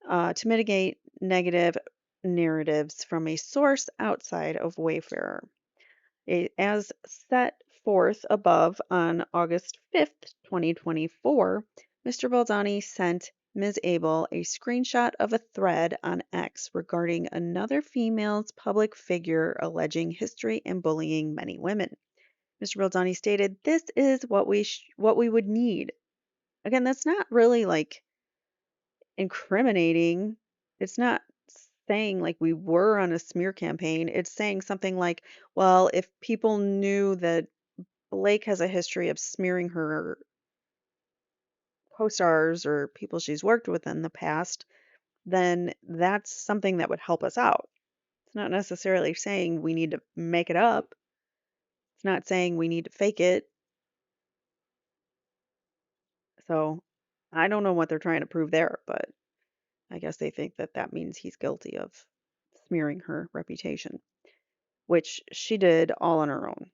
to mitigate negative narratives from a source outside of Wayfarer. As set forth above on August 5th, 2024, Mr. Baldoni sent Ms. Abel a screenshot of a thread on X regarding another female's public figure alleging history and bullying many women. Mr. Baldoni stated, "This is what we would need." Again, that's not really like incriminating. It's not saying like we were on a smear campaign. It's saying something like, well, if people knew that Blake has a history of smearing her co-stars or people she's worked with in the past, then that's something that would help us out. It's not necessarily saying we need to make it up. It's not saying we need to fake it. So I don't know what they're trying to prove there, but I guess they think that that means he's guilty of smearing her reputation, which she did all on her own.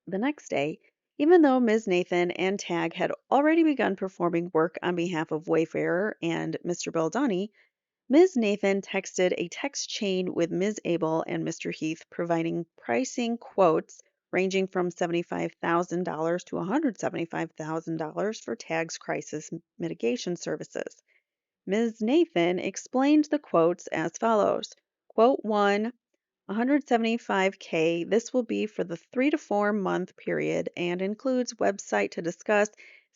The next day, even though Ms. Nathan and Tag had already begun performing work on behalf of Wayfarer and Mr. Baldoni, Ms. Nathan texted a text chain with Ms. Abel and Mr. Heath, providing pricing quotes ranging from $75,000 to $175,000 for Tag's crisis mitigation services. Ms. Nathan explained the quotes as follows. Quote 1, 175K. This will be for the 3 to 4 month period and includes website to discuss,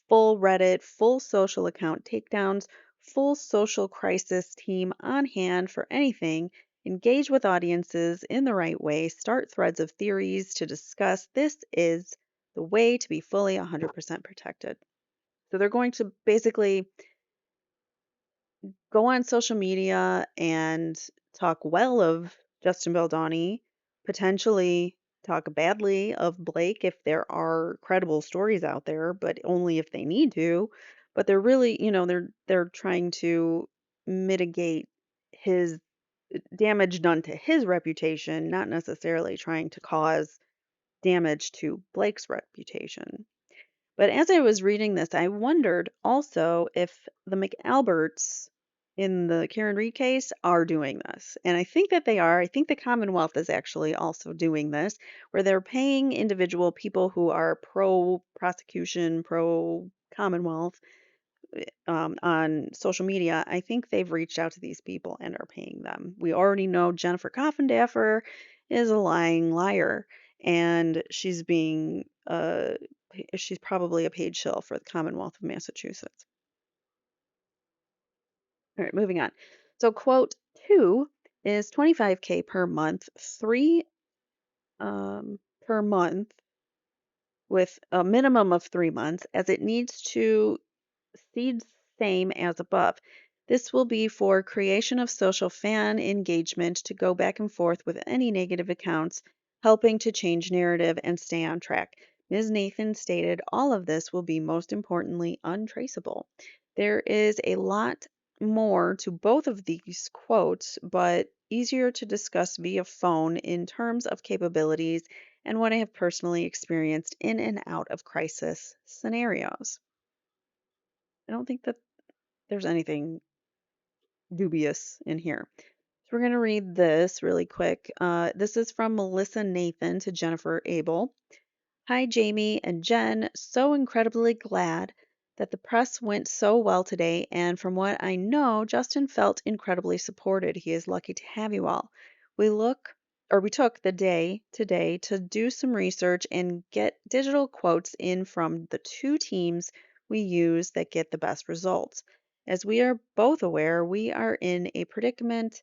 full Reddit, full social account takedowns, full social crisis team on hand for anything, engage with audiences in the right way, start threads of theories to discuss. This is the way to be fully 100% protected. So they're going to basically go on social media and talk well of Justin Baldoni, potentially talk badly of Blake if there are credible stories out there, but only if they need to. But they're really, they're trying to mitigate his damage done to his reputation, not necessarily trying to cause damage to Blake's reputation. But as I was reading this, I wondered also if the McAlberts in the Karen Reed case are doing this. And I think that they are. I think the Commonwealth is actually also doing this, where they're paying individual people who are pro prosecution, pro Commonwealth on social media. I think they've reached out to these people and are paying them. We already know Jennifer Coffindaffer is a lying liar, and she's probably a paid shill for the Commonwealth of Massachusetts. All right, moving on. So quote 2 is 25K per month, 3 per month with a minimum of 3 months, as it needs to seed same as above. This will be for creation of social fan engagement to go back and forth with any negative accounts, helping to change narrative and stay on track. Ms. Nathan stated all of this will be most importantly untraceable. There is a lot more to both of these quotes, but easier to discuss via phone in terms of capabilities and what I have personally experienced in and out of crisis scenarios. I don't think that there's anything dubious in here. So we're going to read this really quick. This is from Melissa Nathan to Jennifer Abel. Hi, Jamie and Jen. So incredibly glad that the press went so well today. And from what I know, Justin felt incredibly supported. He is lucky to have you all. We took the day today to do some research and get digital quotes in from the two teams we use that get the best results. As we are both aware, we are in a predicament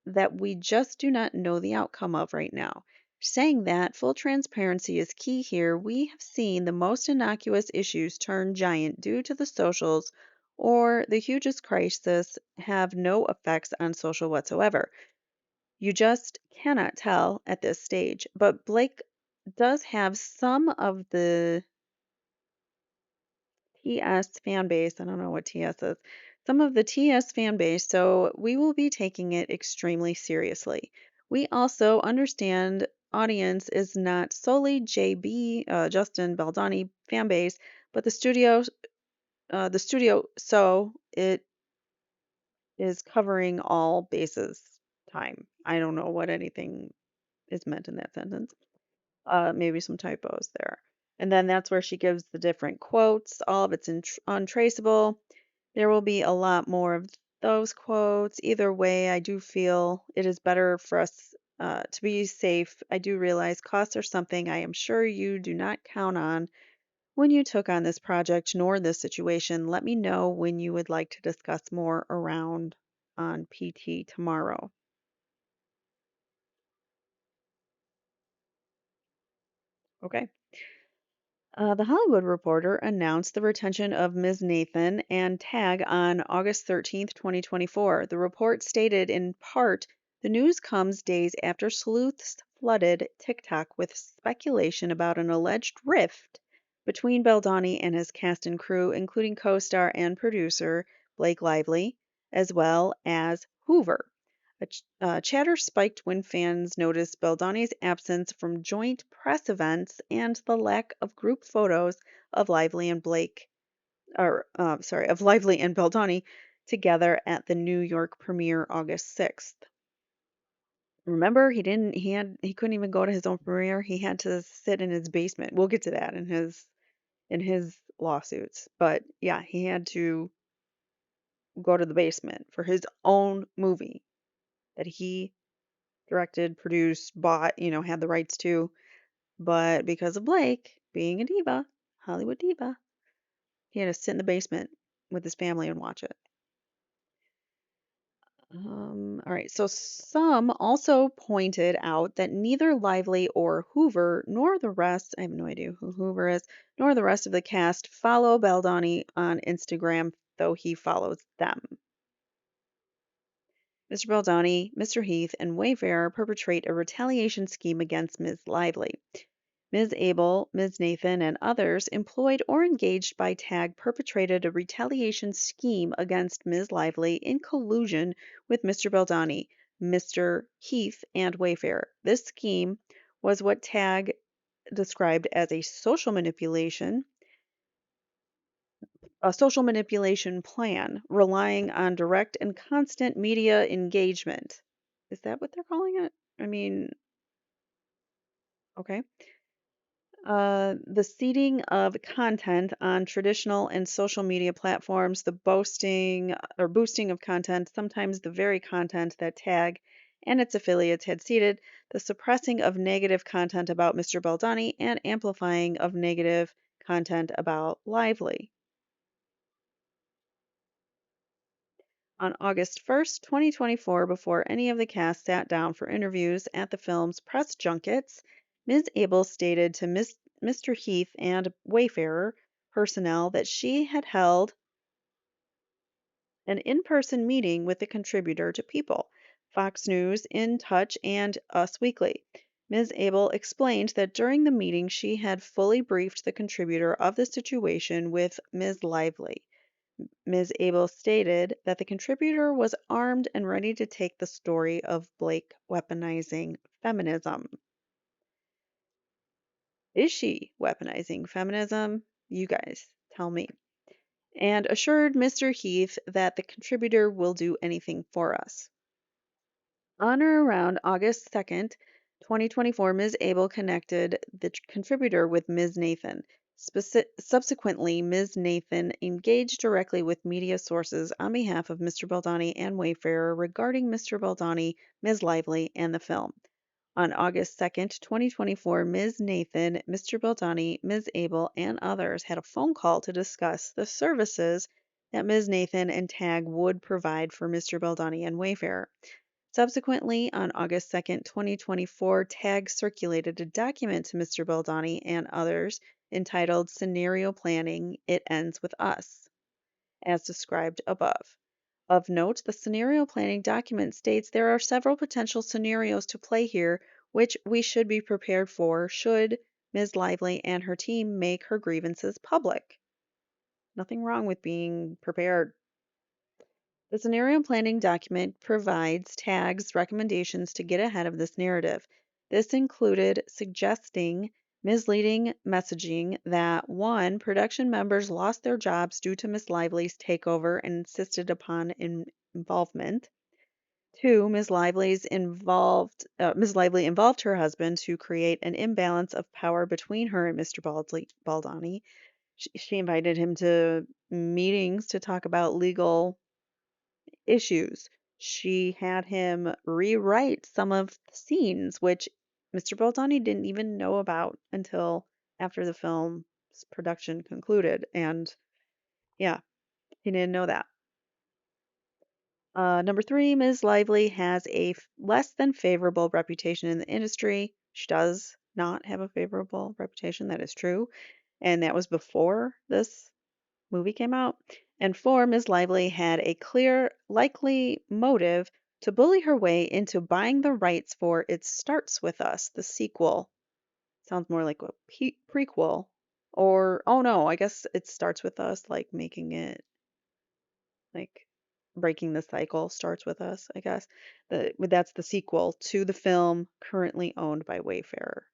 that we just do not know the outcome of right now. Saying that, full transparency is key here. We have seen the most innocuous issues turn giant due to the socials, or the hugest crisis have no effects on social whatsoever. You just cannot tell at this stage. But Blake does have some of the TS fan base. I don't know what TS is. Some of the TS fan base, so we will be taking it extremely seriously. We also understand audience is not solely JB, Justin Baldoni fan base, but the studio, so it is covering all bases time. I don't know what anything is meant in that sentence. Maybe some typos there. And then that's where she gives the different quotes. All of it's untraceable. There will be a lot more of those quotes. Either way, I do feel it is better for us to be safe. I do realize costs are something I am sure you do not count on when you took on this project nor this situation. Let me know when you would like to discuss more around on PT tomorrow. Okay. The Hollywood Reporter announced the retention of Ms. Nathan and Tag on August 13th, 2024. The report stated in part, the news comes days after sleuths flooded TikTok with speculation about an alleged rift between Baldoni and his cast and crew, including co-star and producer Blake Lively, as well as Hoover. Chatter spiked when fans noticed Baldoni's absence from joint press events and the lack of group photos of Lively and Blake, or sorry, of Lively and Baldoni together at the New York premiere August 6th. Remember, he couldn't even go to his own premiere. He had to sit in his basement. We'll get to that in his lawsuits. But yeah, he had to go to the basement for his own movie that he directed, produced, bought, had the rights to. But because of Blake being a diva, Hollywood diva, he had to sit in the basement with his family and watch it. All right, so some also pointed out that neither Lively or Hoover, nor the rest, I have no idea who Hoover is, nor the rest of the cast follow Baldoni on Instagram, though he follows them. Mr. Baldoni, Mr. Heath, and Wayfarer perpetrate a retaliation scheme against Ms. Lively. Ms. Abel, Ms. Nathan, and others employed or engaged by TAG perpetrated a retaliation scheme against Ms. Lively in collusion with Mr. Baldoni, Mr. Heath, and Wayfarer. This scheme was what TAG described as a social manipulation plan, relying on direct and constant media engagement. Is that what they're calling it? I mean, okay. The seeding of content on traditional and social media platforms, the boosting of content, sometimes the very content that Tag and its affiliates had seeded, the suppressing of negative content about Mr. Baldoni, and amplifying of negative content about Lively. On August 1st, 2024, before any of the cast sat down for interviews at the film's press junkets, Ms. Abel stated to Mr. Heath and Wayfarer personnel that she had held an in-person meeting with the contributor to People, Fox News, In Touch, and Us Weekly. Ms. Abel explained that during the meeting she had fully briefed the contributor of the situation with Ms. Lively. Ms. Abel stated that the contributor was armed and ready to take the story of Blake weaponizing feminism. Is she weaponizing feminism? You guys tell me. And assured Mr. Heath that the contributor will do anything for us. On or around August 2nd, 2024, Ms. Abel connected the contributor with Ms. Nathan. Subsequently, Ms. Nathan engaged directly with media sources on behalf of Mr. Baldoni and Wayfarer regarding Mr. Baldoni, Ms. Lively, and the film. On August 2nd, 2024, Ms. Nathan, Mr. Baldoni, Ms. Abel, and others had a phone call to discuss the services that Ms. Nathan and TAG would provide for Mr. Baldoni and Wayfarer. Subsequently, on August 2nd, 2024, TAG circulated a document to Mr. Baldoni and others entitled Scenario Planning, It Ends With Us, as described above. Of note, the scenario planning document states there are several potential scenarios to play here, which we should be prepared for should Ms. Lively and her team make her grievances public. Nothing wrong with being prepared. The scenario planning document provides TAG's recommendations to get ahead of this narrative. This included suggesting misleading messaging that 1. Production members lost their jobs due to Miss Lively's takeover and insisted upon involvement. 2. Ms. Lively involved her husband to create an imbalance of power between her and Mr. Baldoni. She invited him to meetings to talk about legal issues. She had him rewrite some of the scenes, which Mr. Baldoni didn't even know about until after the film's production concluded. And yeah, he didn't know that. Number 3, Ms. Lively has a less than favorable reputation in the industry. She does not have a favorable reputation, that is true. And that was before this movie came out. And 4, Ms. Lively had a clear, likely motive to bully her way into buying the rights for It Starts With Us, the sequel. Sounds more like a prequel. Or, oh no, I guess It Starts With Us, like making it, like, Breaking the Cycle starts with us, I guess. That's the sequel to the film currently owned by Wayfarer.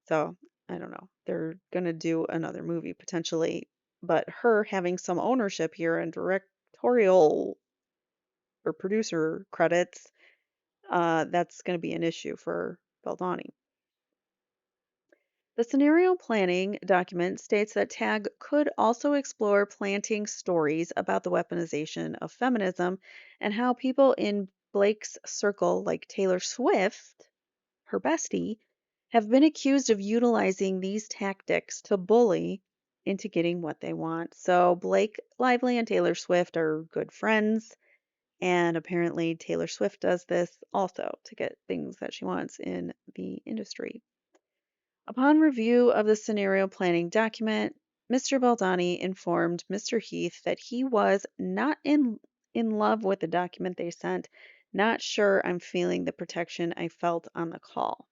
So I don't know. They're gonna do another movie potentially, but her having some ownership here and directorial or producer credits, that's gonna be an issue for Baldoni. The scenario planning document states that TAG could also explore planting stories about the weaponization of feminism and how people in Blake's circle, like Taylor Swift, her bestie, have been accused of utilizing these tactics to bully into getting what they want. So Blake Lively and Taylor Swift are good friends, and apparently Taylor Swift does this also to get things that she wants in the industry. Upon review of the scenario planning document, Mr. Baldani informed Mr. Heath that he was not in love with the document they sent. Not sure I'm feeling the protection I felt on the call.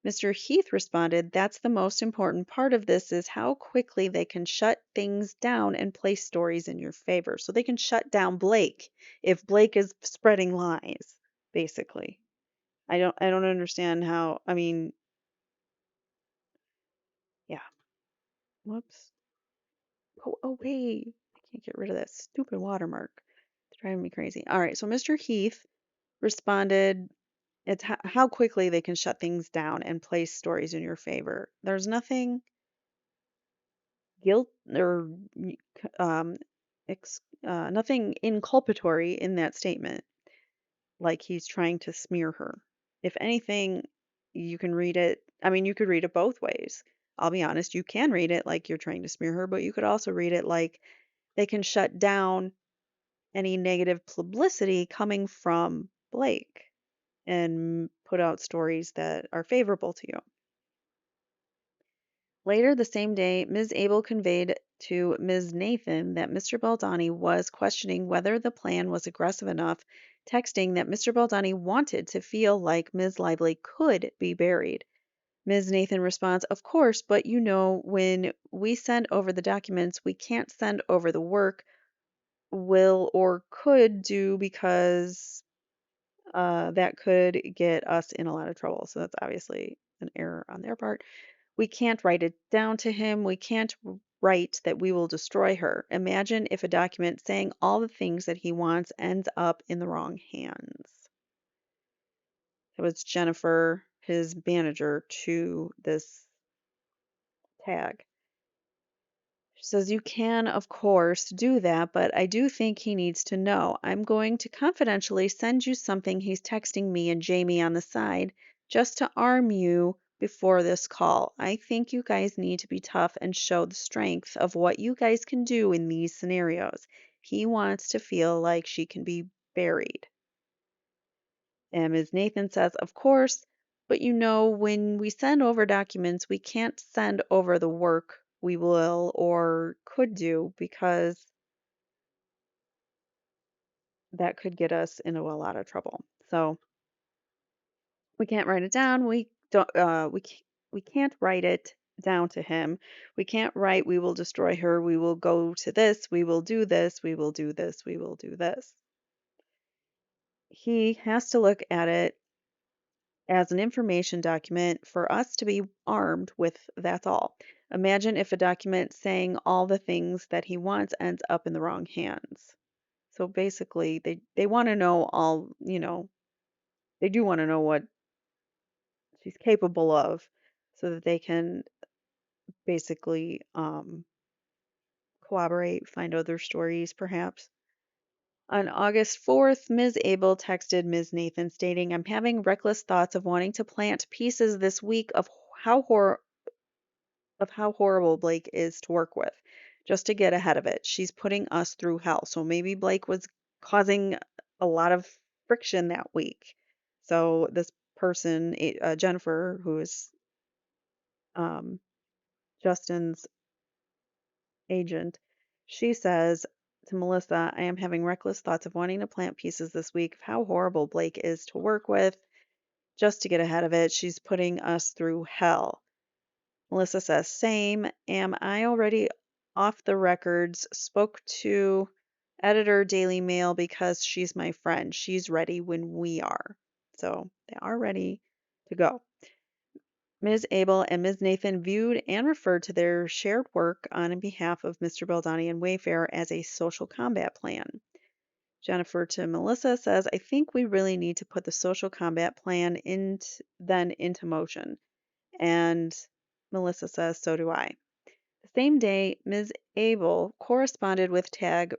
Mr. Heath responded, "That's the most important part of this is how quickly they can shut things down and place stories in your favor." So they can shut down Blake if Blake is spreading lies, basically. I don't understand how, I mean, yeah. Whoops. Go away. I can't get rid of that stupid watermark. It's driving me crazy. All right, so Mr. Heath responded, it's how quickly they can shut things down and place stories in your favor. There's nothing guilt or um, nothing inculpatory in that statement, like he's trying to smear her. If anything, you can read it. I mean, you could read it both ways. I'll be honest, you can read it like you're trying to smear her, but you could also read it like they can shut down any negative publicity coming from Blake and put out stories that are favorable to you. Later the same day, Ms. Abel conveyed to Ms. Nathan that Mr. Baldani was questioning whether the plan was aggressive enough, texting that Mr. Baldani wanted to feel like Ms. Lively could be buried. Ms. Nathan responds, "Of course, but you know, when we send over the documents, we can't send over the work will or could do because that could get us in a lot of trouble." So that's obviously an error on their part. "We can't write it down to him. We can't write that we will destroy her. Imagine if a document saying all the things that he wants ends up in the wrong hands." It was Jennifer, his manager, to this tag. She says, "You can, of course, do that, but I do think he needs to know. I'm going to confidentially send you something he's texting me and Jamie on the side just to arm you before this call. I think you guys need to be tough and show the strength of what you guys can do in these scenarios. He wants to feel like she can be buried." And Ms. Nathan says, "Of course, but you know, when we send over documents, we can't send over the work we will or could do because that could get us into a lot of trouble. So we can't write it down. We don't. We can't write it down to him. We can't write, 'We will destroy her. We will go to this. We will do this. We will do this. We will do this.' He has to look at it as an information document for us to be armed with. That's all. Imagine if a document saying all the things that he wants ends up in the wrong hands." So basically, they want to know all, they do want to know what she's capable of so that they can basically corroborate, find other stories perhaps. On August 4th, Ms. Abel texted Ms. Nathan stating, "I'm having reckless thoughts of wanting to plant pieces this week how hor- of how horrible Blake is to work with, just to get ahead of it. She's putting us through hell." So maybe Blake was causing a lot of friction that week. So this person, Jennifer, who is um, Justin's agent, she says to Melissa, "I am having reckless thoughts of wanting to plant pieces this week of how horrible Blake is to work with, just to get ahead of it. She's putting us through hell." Melissa says, "Same. Am I already off the records? Spoke to Editor Daily Mail because she's my friend. She's ready when we are. So they are ready to go. Ms. Abel and Ms. Nathan viewed and referred to their shared work on behalf of Mr. Baldoni and Wayfair as a social combat plan. Jennifer to Melissa says, I think we really need to put the social combat plan into motion. And Melissa says, so do I. The same day, Ms. Abel corresponded with TAG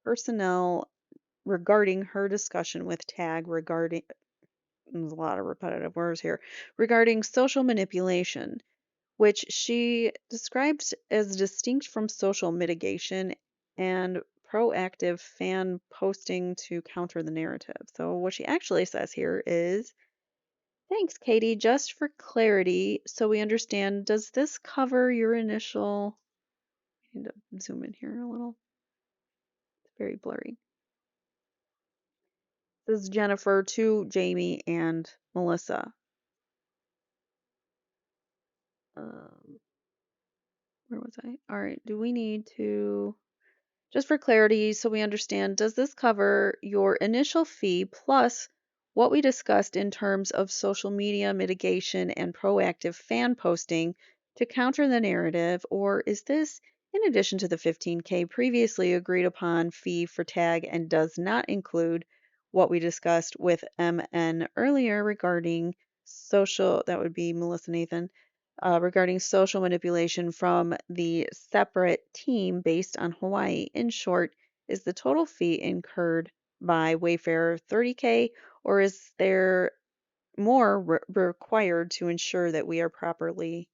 personnel regarding her discussion with TAG regarding, there's a lot of repetitive words here, regarding social manipulation, which she describes as distinct from social mitigation and proactive fan posting to counter the narrative. So, what she actually says here is, thanks, Katie. Just for clarity, so we understand, does this cover your initial? I need to zoom in here a little. It's very blurry. This is Jennifer to Jamie and Melissa. Um, where was I? All right. Do we need to? Just for clarity, so we understand, does this cover your initial fee plus what we discussed in terms of social media mitigation and proactive fan posting to counter the narrative, or is this in addition to the 15K previously agreed upon fee for tag and does not include what we discussed with MN earlier regarding social, that would be Melissa Nathan, regarding social manipulation from the separate team based on Hawaii. In short, is the total fee incurred by Wayfair 30K, or is there more required to ensure that we are properly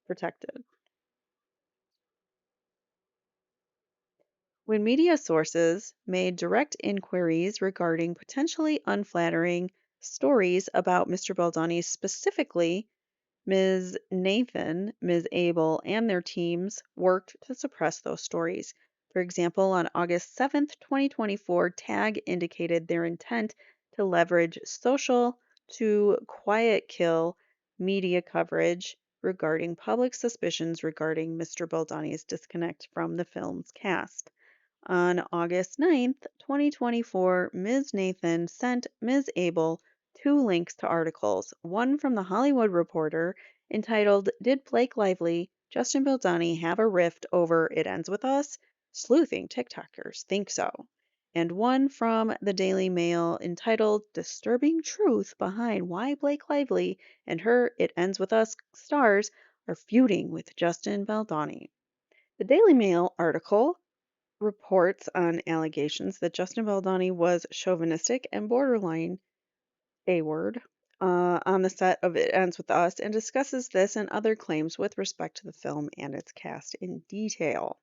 protected? When media sources made direct inquiries regarding potentially unflattering stories about Mr. Baldoni specifically, Ms. Nathan, Ms. Abel, and their teams worked to suppress those stories. For example, on August 7th, 2024, TAG indicated their intent to leverage social to quiet kill media coverage regarding public suspicions regarding Mr. Baldoni's disconnect from the film's cast. On August 9th, 2024, Ms. Nathan sent Ms. Abel two links to articles, one from The Hollywood Reporter entitled, Did Blake Lively, Justin Baldoni have a rift over It Ends With Us? Sleuthing TikTokers think so. And one from the Daily Mail entitled, Disturbing Truth Behind Why Blake Lively and Her It Ends With Us stars are feuding with Justin Baldoni. The Daily Mail article reports on allegations that Justin Baldoni was chauvinistic and borderline A word on the set of It Ends With Us and discusses this and other claims with respect to the film and its cast in detail.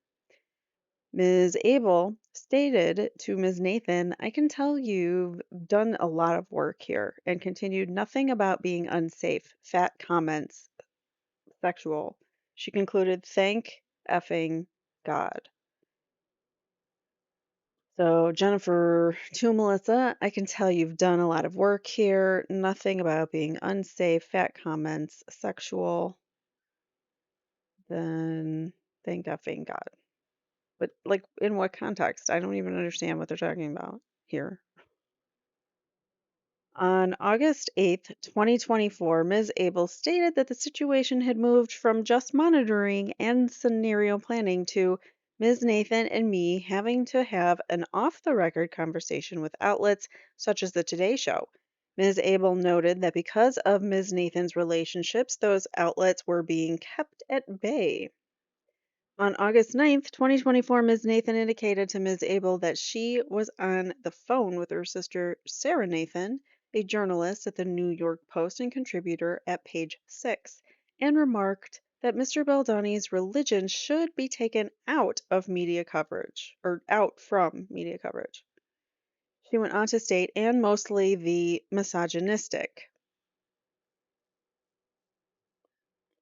Ms. Abel stated to Ms. Nathan, I can tell you've done a lot of work here, and continued nothing about being unsafe, fat comments, sexual. She concluded, thank effing God. So, Jennifer to Melissa, I can tell you've done a lot of work here. Nothing about being unsafe, fat comments, sexual. Then thank effing God. But, like, in what context? I don't even understand what they're talking about here. On August 8th, 2024, Ms. Abel stated that the situation had moved from just monitoring and scenario planning to Ms. Nathan and me having to have an off the record conversation with outlets such as the Today Show. Ms. Abel noted that because of Ms. Nathan's relationships, those outlets were being kept at bay. On August 9th, 2024, Ms. Nathan indicated to Ms. Abel that she was on the phone with her sister, Sarah Nathan, a journalist at the New York Post and contributor at page 6, and remarked that Mr. Baldoni's religion should be taken out of media coverage, or out from media coverage. She went on to state, and mostly the misogynistic,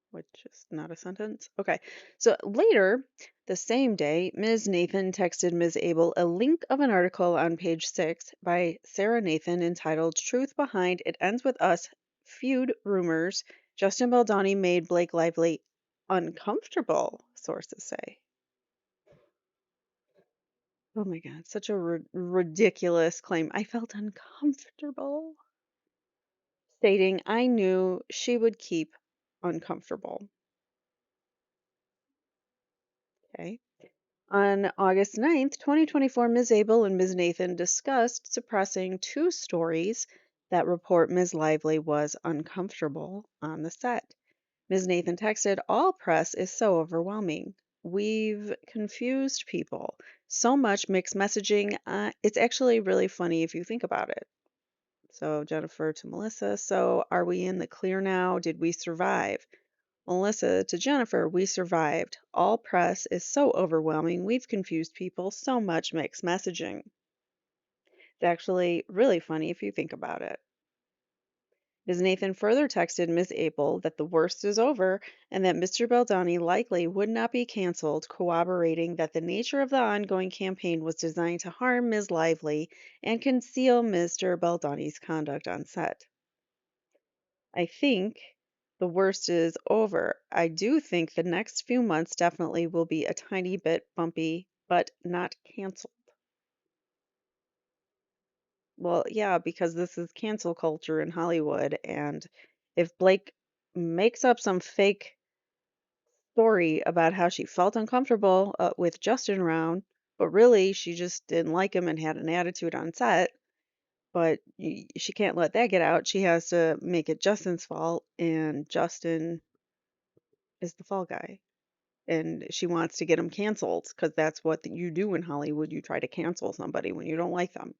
which is not a sentence. Okay. So later, the same day, Ms. Nathan texted Ms. Abel a link of an article on page 6 by Sarah Nathan entitled Truth Behind It Ends With Us Feud Rumors. Justin Baldoni made Blake Lively uncomfortable, sources say. Oh my God, such a ridiculous claim. I felt uncomfortable, stating I knew she would keep uncomfortable. Okay. On August 9th, 2024, Ms. Abel and Ms. Nathan discussed suppressing two stories that report Ms. Lively was uncomfortable on the set. Ms. Nathan texted, "All press is so overwhelming. We've confused people. So much mixed messaging. It's actually really funny if you think about it." So, Jennifer to Melissa, "So, are we in the clear now? Did we survive?" Melissa to Jennifer, "We survived. All press is so overwhelming. We've confused people. So much mixed messaging." It's actually really funny if you think about it. Ms. Nathan further texted Ms. Abel that the worst is over and that Mr. Baldoni likely would not be canceled, corroborating that the nature of the ongoing campaign was designed to harm Ms. Lively and conceal Mr. Baldoni's conduct on set. I think the worst is over. I do think the next few months definitely will be a tiny bit bumpy, but not canceled. Well, yeah, because this is cancel culture in Hollywood, and if Blake makes up some fake story about how she felt uncomfortable with Justin around, but really she just didn't like him and had an attitude on set, but she can't let that get out. She has to make it Justin's fault, and Justin is the fall guy. And she wants to get him canceled because that's what you do in Hollywood. You try to cancel somebody when you don't like them.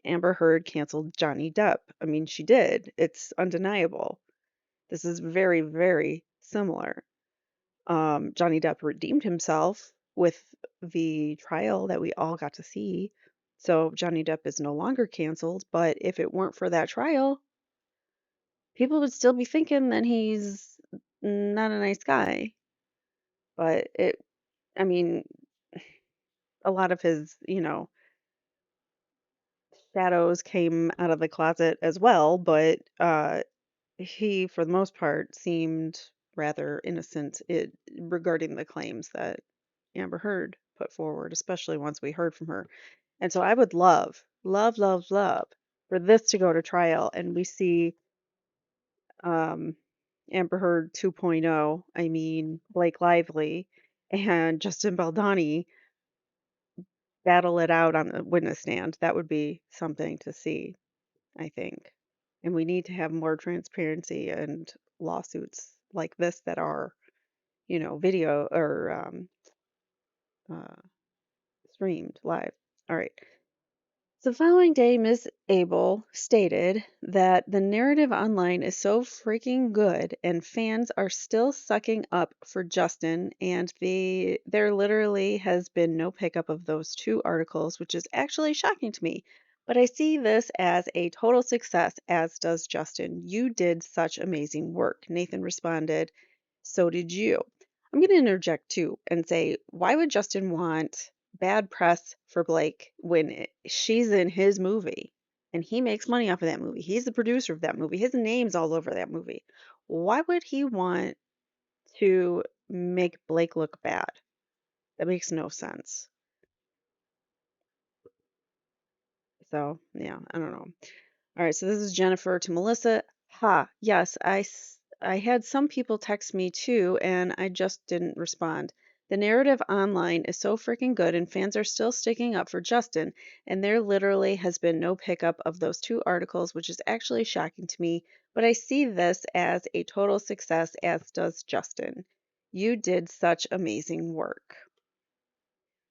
Amber Heard canceled Johnny Depp. I mean, she did. It's undeniable. This is very, very similar. Johnny Depp redeemed himself with the trial that we all got to see. So Johnny Depp is no longer canceled, but if it weren't for that trial, people would still be thinking that he's not a nice guy. But I mean, a lot of his, shadows came out of the closet as well, but he, for the most part, seemed rather innocent regarding the claims that Amber Heard put forward, especially once we heard from her. And so I would love, love, love, love for this to go to trial and we see um, Amber Heard 2.0, I mean, Blake Lively and Justin Baldoni battle it out on the witness stand. That would be something to see, I think. And we need to have more transparency and lawsuits like this that are, video or uh, streamed live. All right. So the following day, Ms. Abel stated that the narrative online is so freaking good and fans are still sucking up for Justin and there literally has been no pickup of those two articles, which is actually shocking to me. But I see this as a total success, as does Justin. You did such amazing work. Nathan responded, so did you. I'm going to interject too and say, why would Justin want bad press for Blake when she's in his movie and he makes money off of that movie? He's the producer of that movie. His name's all over that movie. Why would he want to make Blake look bad? That makes no sense. So, yeah, I don't know. All right, so this is Jennifer to Melissa. Ha, yes, I had some people text me too, and I just didn't respond. The narrative online is so freaking good, and fans are still sticking up for Justin, and there literally has been no pickup of those two articles, which is actually shocking to me, but I see this as a total success, as does Justin. You did such amazing work.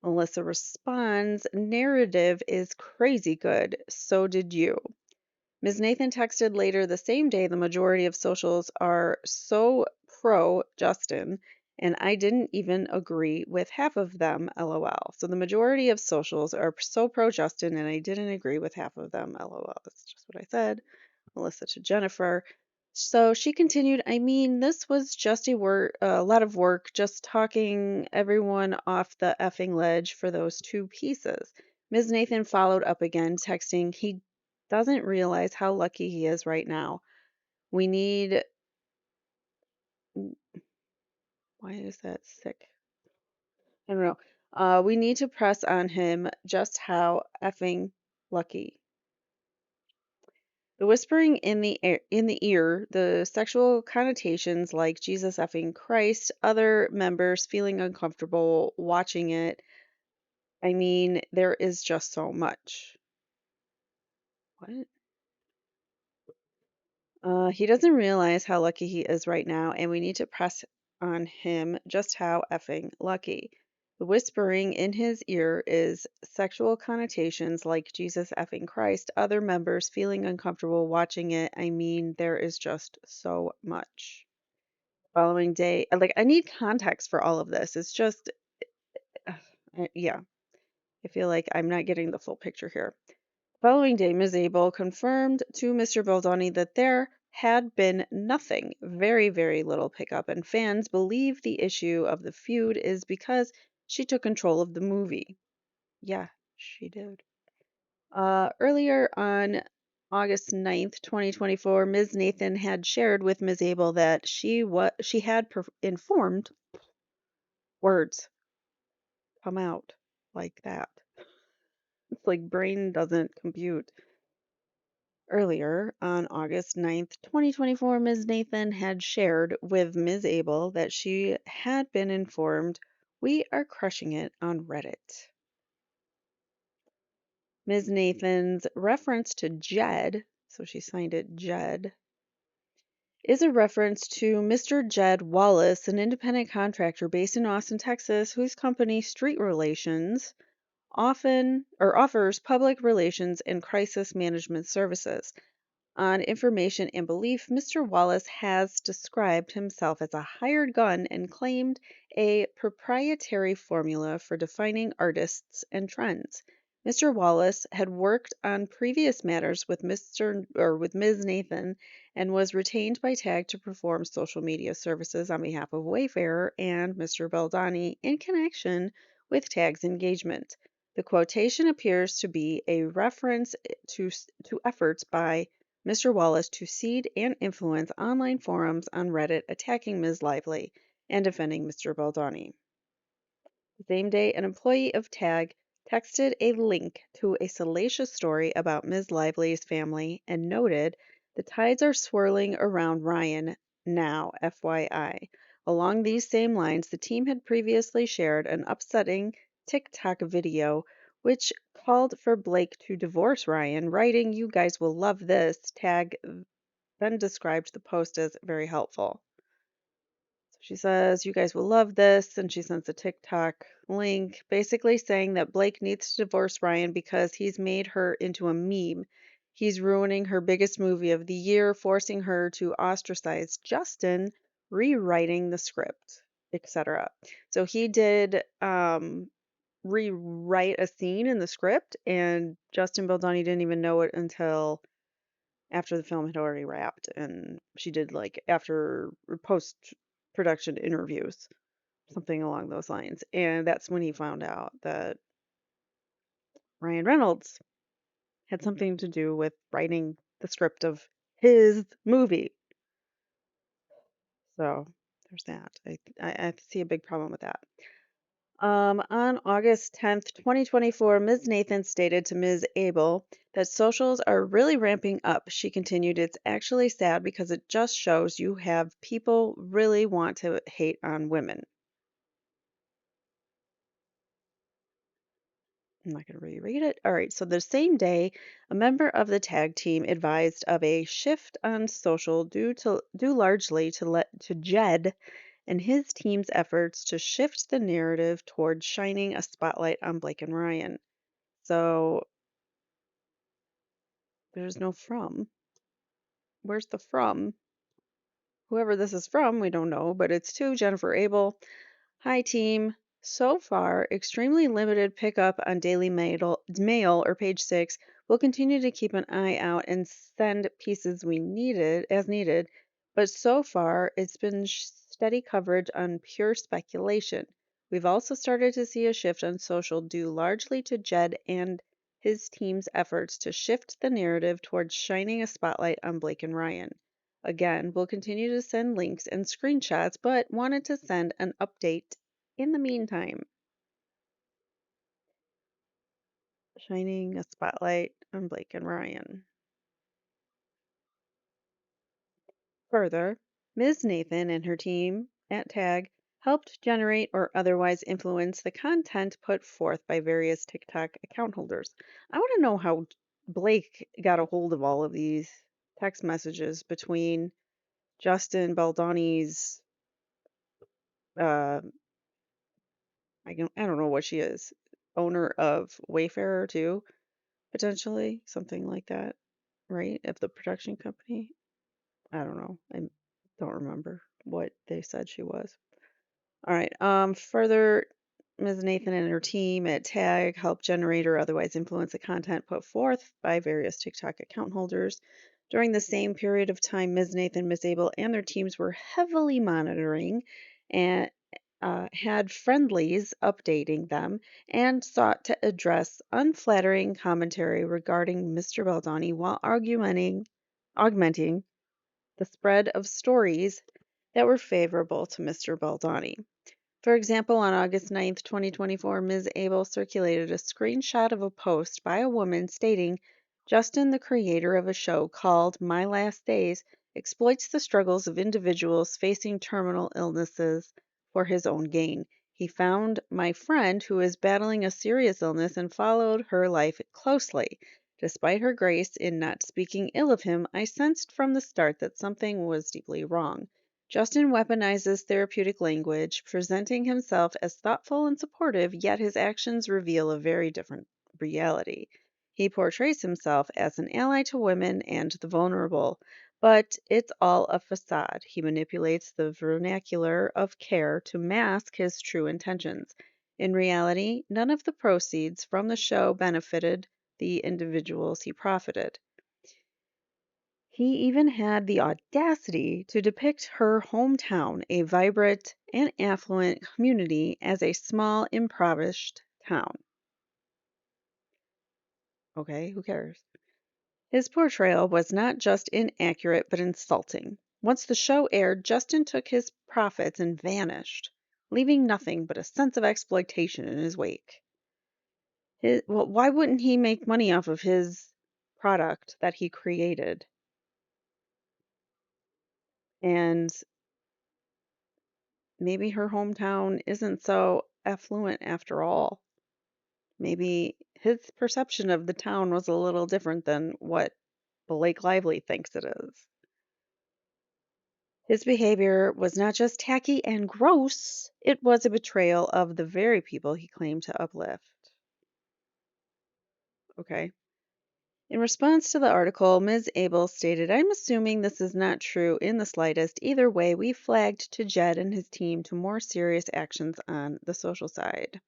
Melissa responds, narrative is crazy good. So did you. Ms. Nathan texted later the same day, the majority of socials are so pro Justin, and I didn't even agree with half of them, lol. So the majority of socials are so pro Justin, and I didn't agree with half of them, lol. That's just what I said. Melissa to Jennifer. So she continued, I mean, this was just a lot of work, just talking everyone off the effing ledge for those two pieces. Ms. Nathan followed up again, texting, he doesn't realize how lucky he is right now. We need. Why is that sick? I don't know. We need to press on him just how effing lucky. The whispering in the ear, the sexual connotations like Jesus effing Christ, other members feeling uncomfortable watching it. I mean, there is just so much. What? He doesn't realize how lucky he is right now, and we need to press on him just how effing lucky. The whispering in his ear is sexual connotations like Jesus effing Christ, other members feeling uncomfortable watching it. I mean, there is just so much. Following day, like, I need context for all of this. It's just, yeah, I feel like I'm not getting the full picture here. Following day, Ms. Abel confirmed to Mr. Baldoni that there had been nothing, very, very little pickup, and fans believe the issue of the feud is because she took control of the movie. Yeah, she did. Earlier on August 9th, 2024, Ms. Nathan had shared with Ms. Abel that she had informed words come out like that. It's like brain doesn't compute. Earlier, on August 9th, 2024, Ms. Nathan had shared with Ms. Abel that she had been informed we are crushing it on Reddit. Ms. Nathan's reference to Jed, so she signed it Jed, is a reference to Mr. Jed Wallace, an independent contractor based in Austin, Texas, whose company Street Relations often or offers public relations and crisis management services. On information and belief, Mr. Wallace has described himself as a hired gun and claimed a proprietary formula for defining artists and trends. Mr. Wallace had worked on previous matters with Ms. Nathan and was retained by TAG to perform social media services on behalf of Wayfarer and Mr. Baldoni in connection with TAG's engagement. The quotation appears to be a reference to efforts by Mr. Wallace to seed and influence online forums on Reddit attacking Ms. Lively and defending Mr. Baldoni. The same day, an employee of TAG texted a link to a salacious story about Ms. Lively's family and noted, the tides are swirling around Ryan now, FYI. Along these same lines, the team had previously shared an upsetting TikTok video which called for Blake to divorce Ryan, writing, "You guys will love this." TAG then described the post as very helpful. So she says, "You guys will love this." And she sends a TikTok link basically saying that Blake needs to divorce Ryan because he's made her into a meme. He's ruining her biggest movie of the year, forcing her to ostracize Justin, rewriting the script, etc. So he did rewrite a scene in the script, and Justin Baldoni didn't even know it until after the film had already wrapped, and she did like after or post production interviews, something along those lines. And that's when he found out that Ryan Reynolds had something to do with writing the script of his movie. So there's that. I see a big problem with that. On August 10th, 2024, Ms. Nathan stated to Ms. Abel that socials are really ramping up. She continued, "It's actually sad because it just shows you have people really want to hate on women." I'm not going to reread it. All right, so the same day, a member of the tag team advised of a shift on social due largely to Jed and his team's efforts to shift the narrative towards shining a spotlight on Blake and Ryan. So there's no from. Where's the from? Whoever this is from, we don't know, but it's to Jennifer Abel. "Hi, team. So far, extremely limited pickup on Daily Mail or Page 6. We'll continue to keep an eye out and send pieces we needed as needed, but so far it's been steady coverage on pure speculation. We've also started to see a shift on social due largely to Jed and his team's efforts to shift the narrative towards shining a spotlight on Blake and Ryan. Again, we'll continue to send links and screenshots, but wanted to send an update in the meantime." shining a spotlight on Blake and Ryan. Further, Ms. Nathan and her team at Tag helped generate or otherwise influence the content put forth by various TikTok account holders. I want to know how Blake got a hold of all of these text messages between Justin Baldoni's, uh, I don't know what she is, owner of Wayfarer too, potentially, something like that, right? Of the production company. I don't know. I don't remember what they said she was. All right. Further, Ms. Nathan and her team at Tag help generate or otherwise influence the content put forth by various TikTok account holders. During the same period of time, Ms. Nathan, Ms. Abel, and their teams were heavily monitoring and had friendlies updating them and sought to address unflattering commentary regarding Mr. Baldoni while augmenting the spread of stories that were favorable to Mr. Baldoni. For example, on August 9th, 2024, Ms. Abel circulated a screenshot of a post by a woman stating, Justin, the creator of a show called My Last Days, exploits the struggles of individuals facing terminal illnesses for his own gain. He found my friend who is battling a serious illness and followed her life closely. Despite her grace in not speaking ill of him, I sensed from the start that something was deeply wrong. Justin weaponizes therapeutic language, presenting himself as thoughtful and supportive, yet his actions reveal a very different reality. He portrays himself as an ally to women and the vulnerable, but it's all a facade. He manipulates the vernacular of care to mask his true intentions. In reality, none of the proceeds from the show benefited the individuals he profited. He even had the audacity to depict her hometown, a vibrant and affluent community, as a small, impoverished town. Okay, who cares? His portrayal was not just inaccurate, but insulting. Once the show aired, Justin took his profits and vanished, leaving nothing but a sense of exploitation in his wake. Well, why wouldn't he make money off of his product that he created? And maybe her hometown isn't so affluent after all. Maybe his perception of the town was a little different than what Blake Lively thinks it is. His behavior was not just tacky and gross, it was a betrayal of the very people he claimed to uplift. Okay. In response to the article, Ms. Abel stated, I'm assuming this is not true in the slightest. Either way, we flagged to Jed and his team to more serious actions on the social side.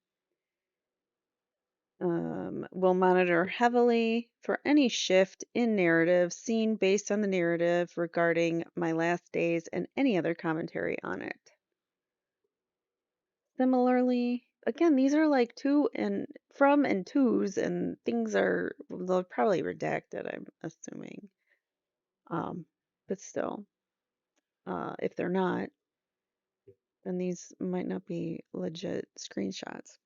Will monitor heavily for any shift in narrative seen based on the narrative regarding My Last Days and any other commentary on it. Similarly, again, these are like two and from and twos, and things are they're probably redacted, I'm assuming. Um, but still, if they're not, then these might not be legit screenshots.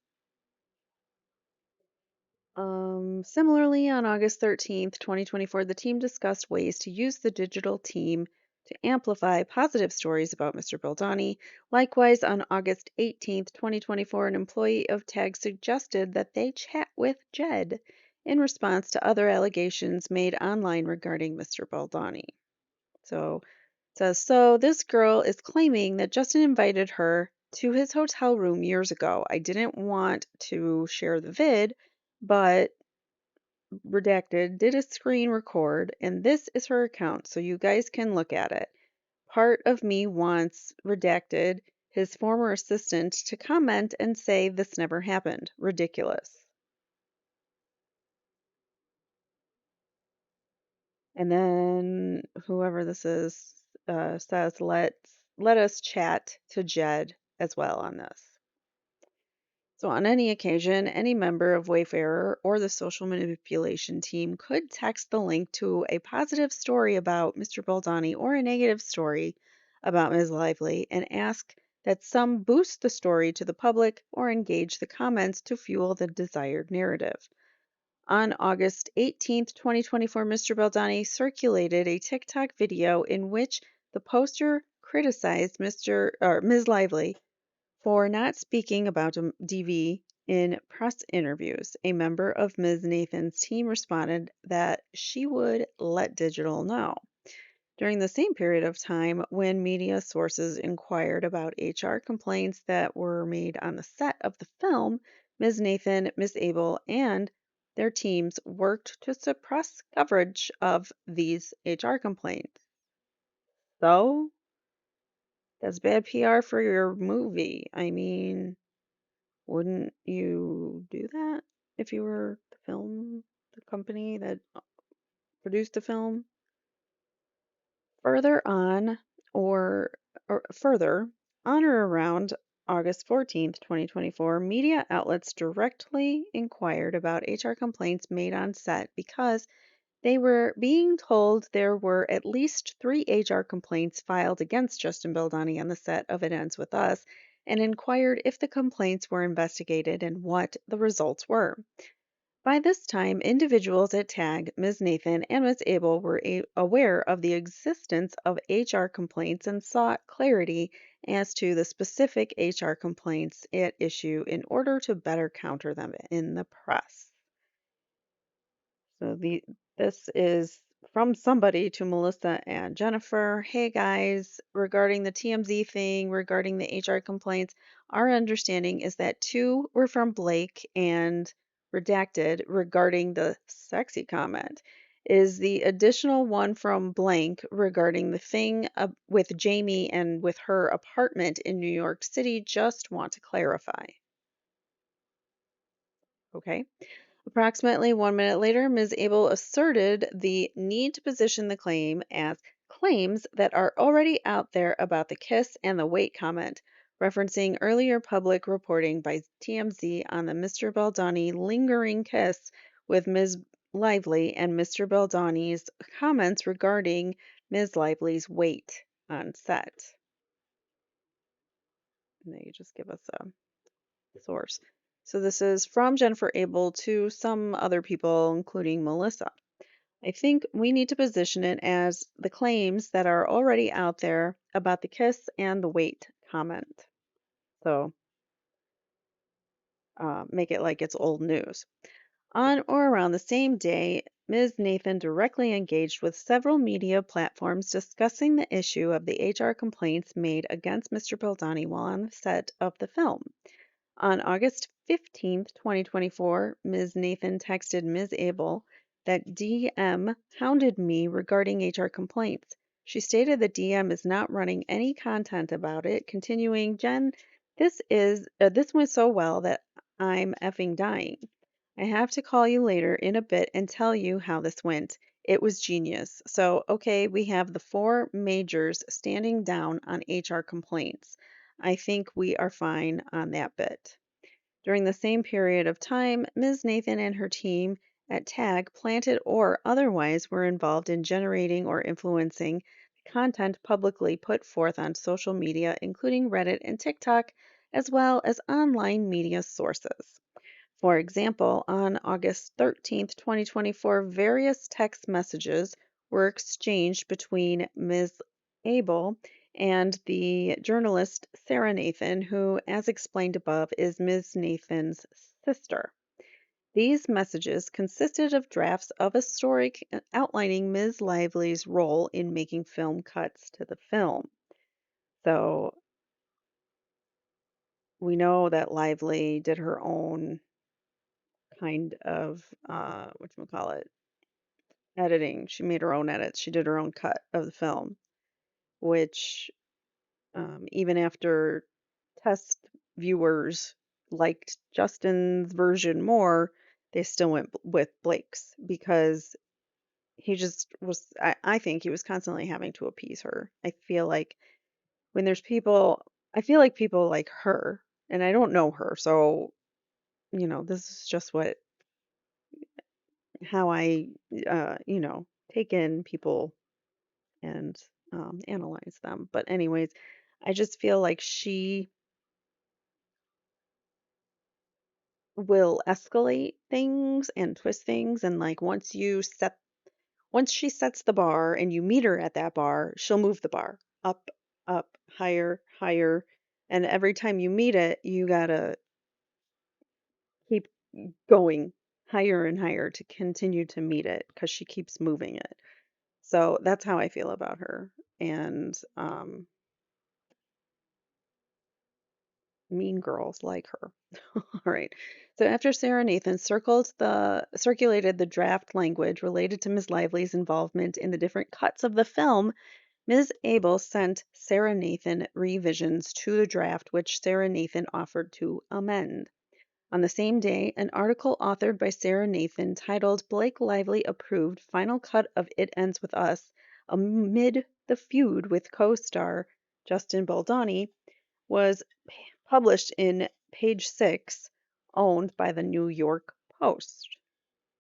Similarly, on August 13th, 2024, the team discussed ways to use the digital team to amplify positive stories about Mr. Baldoni. Likewise, on August 18th, 2024, an employee of Tag suggested that they chat with Jed in response to other allegations made online regarding Mr. Baldoni. So it says, so this girl is claiming that Justin invited her to his hotel room years ago. I didn't want to share the vid, but redacted did a screen record, and this is her account, so you guys can look at it. Part of me wants redacted his former assistant to comment and say this never happened. Ridiculous. And then whoever this is says let us chat to Jed as well on this. So, on any occasion, any member of Wayfarer or the social manipulation team could text the link to a positive story about Mr. Baldoni or a negative story about Ms. Lively and ask that some boost the story to the public or engage the comments to fuel the desired narrative. On August 18th, 2024, Mr. Baldoni circulated a TikTok video in which the poster criticized Ms. Lively for not speaking about DV in press interviews. A member of Ms. Nathan's team responded that she would let Digital know. During the same period of time, when media sources inquired about HR complaints that were made on the set of the film, Ms. Nathan, Ms. Abel, and their teams worked to suppress coverage of these HR complaints. So, that's bad PR for your movie. I mean, wouldn't you do that if you were the company that produced the film? Further on, or further, on or around August 14th, 2024, media outlets directly inquired about HR complaints made on set because they were being told there were at least three HR complaints filed against Justin Baldoni on the set of It Ends With Us, and inquired if the complaints were investigated and what the results were. By this time, individuals at TAG, Ms. Nathan, and Ms. Abel were aware of the existence of HR complaints and sought clarity as to the specific HR complaints at issue in order to better counter them in the press. So this is from somebody to Melissa and Jennifer. Hey guys, regarding the TMZ thing, regarding the HR complaints, our understanding is that two were from Blake and redacted regarding the sexy comment. Is the additional one from blank regarding the thing with Jamie and with her apartment in New York City? Just want to clarify. Okay. Approximately 1 minute later, Ms. Abel asserted the need to position the claim as claims that are already out there about the kiss and the weight comment, referencing earlier public reporting by TMZ on the Mr. Baldoni lingering kiss with Ms. Lively and Mr. Baldoni's comments regarding Ms. Lively's weight on set. And they just give us a source. So this is from Jennifer Abel to some other people, including Melissa. I think we need to position it as the claims that are already out there about the kiss and the weight comment. So make it like it's old news. On or around the same day, Ms. Nathan directly engaged with several media platforms discussing the issue of the HR complaints made against Mr. Baldoni while on the set of the film. On August 15th, 2024, Ms. Nathan texted Ms. Abel that DM hounded me regarding HR complaints. She stated that DM is not running any content about it, continuing, Jen, this went so well that I'm effing dying. I have to call you later in a bit and tell you how this went. It was genius. So, okay, we have the four majors standing down on HR complaints. I think we are fine on that bit. During the same period of time, Ms. Nathan and her team at TAG planted or otherwise were involved in generating or influencing content publicly put forth on social media, including Reddit and TikTok, as well as online media sources. For example, on August 13th, 2024, various text messages were exchanged between Ms. Abel and the journalist Sarah Nathan, who, as explained above, is Ms. Nathan's sister. These messages consisted of drafts of a story outlining Ms. Lively's role in making film cuts to the film. So we know that Lively did her own kind of whatchamacallit, editing. She made her own edits. She did her own cut of the film, which even after test viewers liked Justin's version more, they still went with Blake's because he just was, I think he was constantly having to appease her. I feel like when there's people, I feel like people like her, and I don't know her, so, this is just how I, take in people and analyze them. But, anyways, I just feel like she will escalate things and twist things, and like once she sets the bar and you meet her at that bar, she'll move the bar up, up, higher, higher, and every time you meet it, you gotta keep going higher and higher to continue to meet it because she keeps moving it. So that's how I feel about her. And mean girls like her. All right. So after Sarah Nathan circulated the draft language related to Ms. Lively's involvement in the different cuts of the film, Ms. Abel sent Sarah Nathan revisions to the draft, which Sarah Nathan offered to amend. On the same day, an article authored by Sarah Nathan titled Blake Lively Approved Final Cut of It Ends With Us Amid the Feud with co-star Justin Baldoni was published in Page Six, owned by the New York Post.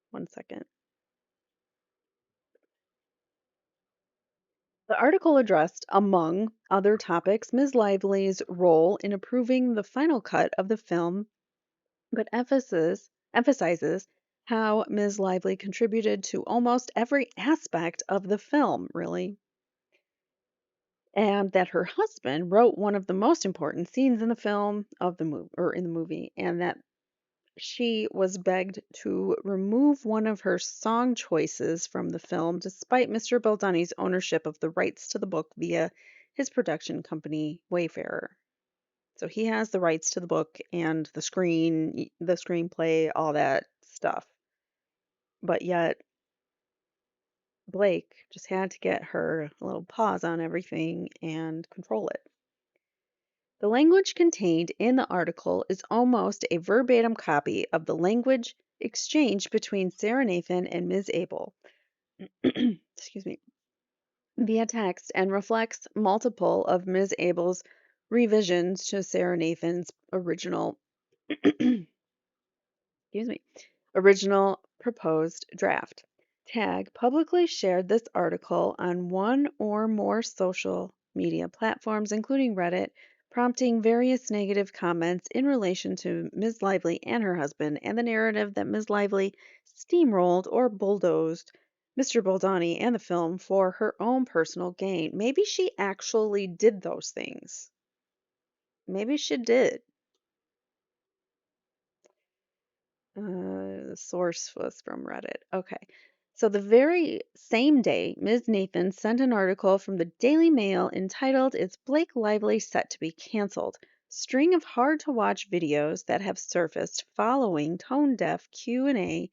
One second. The article addressed, among other topics, Ms. Lively's role in approving the final cut of the film, but emphasizes how Ms. Lively contributed to almost every aspect of the film, really, and that her husband wrote one of the most important scenes in the film of the movie or in the movie, and that she was begged to remove one of her song choices from the film despite Mr. Baldoni's ownership of the rights to the book via his production company, Wayfarer. So he has the rights to the book and the screenplay, all that stuff. But yet Blake just had to get her a little pause on everything and control it. The language contained in the article is almost a verbatim copy of the language exchanged between Sarah Nathan and Ms. Abel, excuse me, via text and reflects multiple of Ms. Abel's revisions to Sarah Nathan's original excuse me, original proposed draft. Tag publicly shared this article on one or more social media platforms, including Reddit, prompting various negative comments in relation to Ms. Lively and her husband, and the narrative that Ms. Lively steamrolled or bulldozed Mr. Baldoni and the film for her own personal gain. Maybe she actually did those things. Maybe she did. The source was from Reddit. Okay. So the very same day, Ms. Nathan sent an article from the Daily Mail entitled Is Blake Lively Set to Be Cancelled? String of hard to watch videos that have surfaced following tone deaf Q&A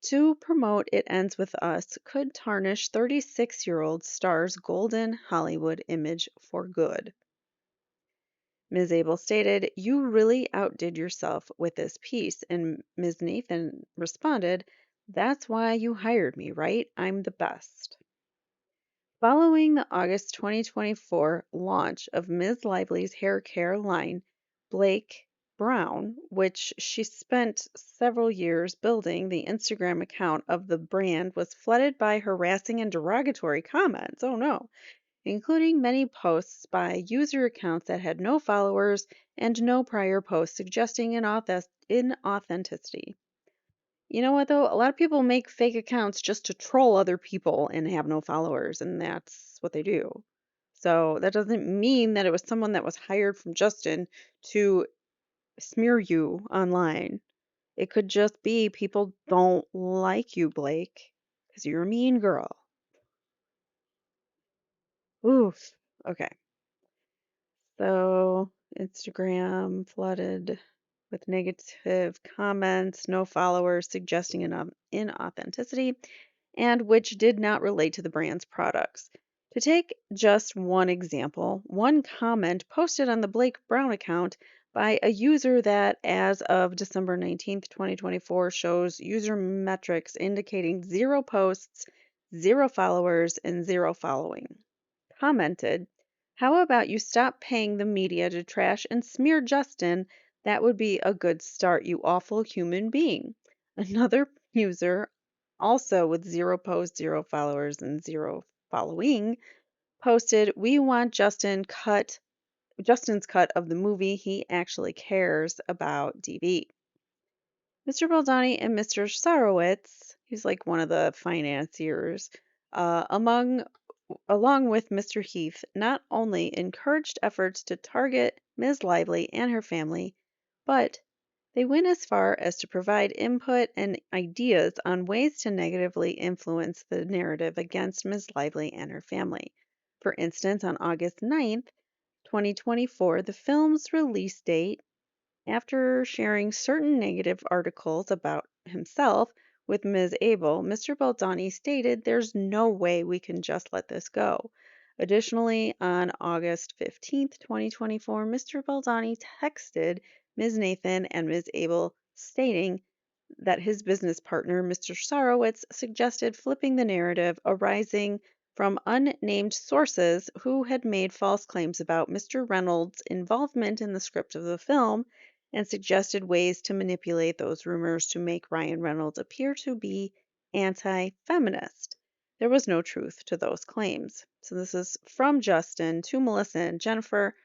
to promote It Ends With Us could tarnish 36-year-old star's golden Hollywood image for good. Ms. Abel stated, You really outdid yourself with this piece. And Ms. Nathan responded, That's why you hired me, right? I'm the best. Following the August 2024 launch of Ms. Lively's hair care line, Blake Brown, which she spent several years building, the Instagram account of the brand was flooded by harassing and derogatory comments. Oh no, including many posts by user accounts that had no followers and no prior posts suggesting inauthenticity. You know what, though? A lot of people make fake accounts just to troll other people and have no followers, and that's what they do. So that doesn't mean that it was someone that was hired from Justin to smear you online. It could just be people don't like you, Blake, because you're a mean girl. Oof. Okay. So Instagram flooded with negative comments, no followers suggesting an inauthenticity, and which did not relate to the brand's products. To take just one example, one comment posted on the Blake Brown account by a user that, as of December 19th, 2024, shows user metrics indicating 0 posts, 0 followers, and 0 following, commented, How about you stop paying the media to trash and smear Justin? That would be a good start, you awful human being. Another user, also with 0 posts, 0 followers, and 0 following, posted, We want Justin's cut of the movie. He actually cares about DV. Mr. Baldoni and Mr. Sarowitz, he's like one of the financiers, among along with Mr. Heath, not only encouraged efforts to target Ms. Lively and her family, but they went as far as to provide input and ideas on ways to negatively influence the narrative against Ms. Lively and her family. For instance, on August 9th, 2024, the film's release date, after sharing certain negative articles about himself with Ms. Abel, Mr. Baldoni stated, "There's no way we can just let this go." Additionally, on August 15th, 2024, Mr. Baldoni texted Ms. Nathan and Ms. Abel stating that his business partner, Mr. Sarowitz, suggested flipping the narrative arising from unnamed sources who had made false claims about Mr. Reynolds' involvement in the script of the film and suggested ways to manipulate those rumors to make Ryan Reynolds appear to be anti feminist. There was no truth to those claims. So, this is from Justin to Melissa and Jennifer,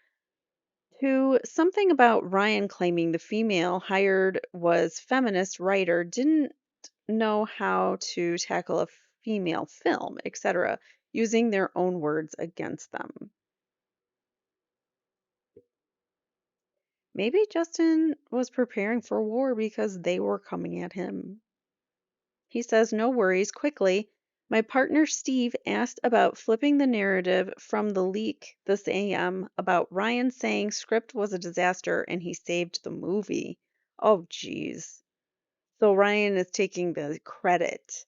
to something about Ryan claiming the female hired was feminist writer didn't know how to tackle a female film, etc., using their own words against them. Maybe Justin was preparing for war because they were coming at him. He says, "No worries, quickly. My partner Steve asked about flipping the narrative from the leak this AM about Ryan saying script was a disaster and he saved the movie." Oh, geez. So Ryan is taking the credit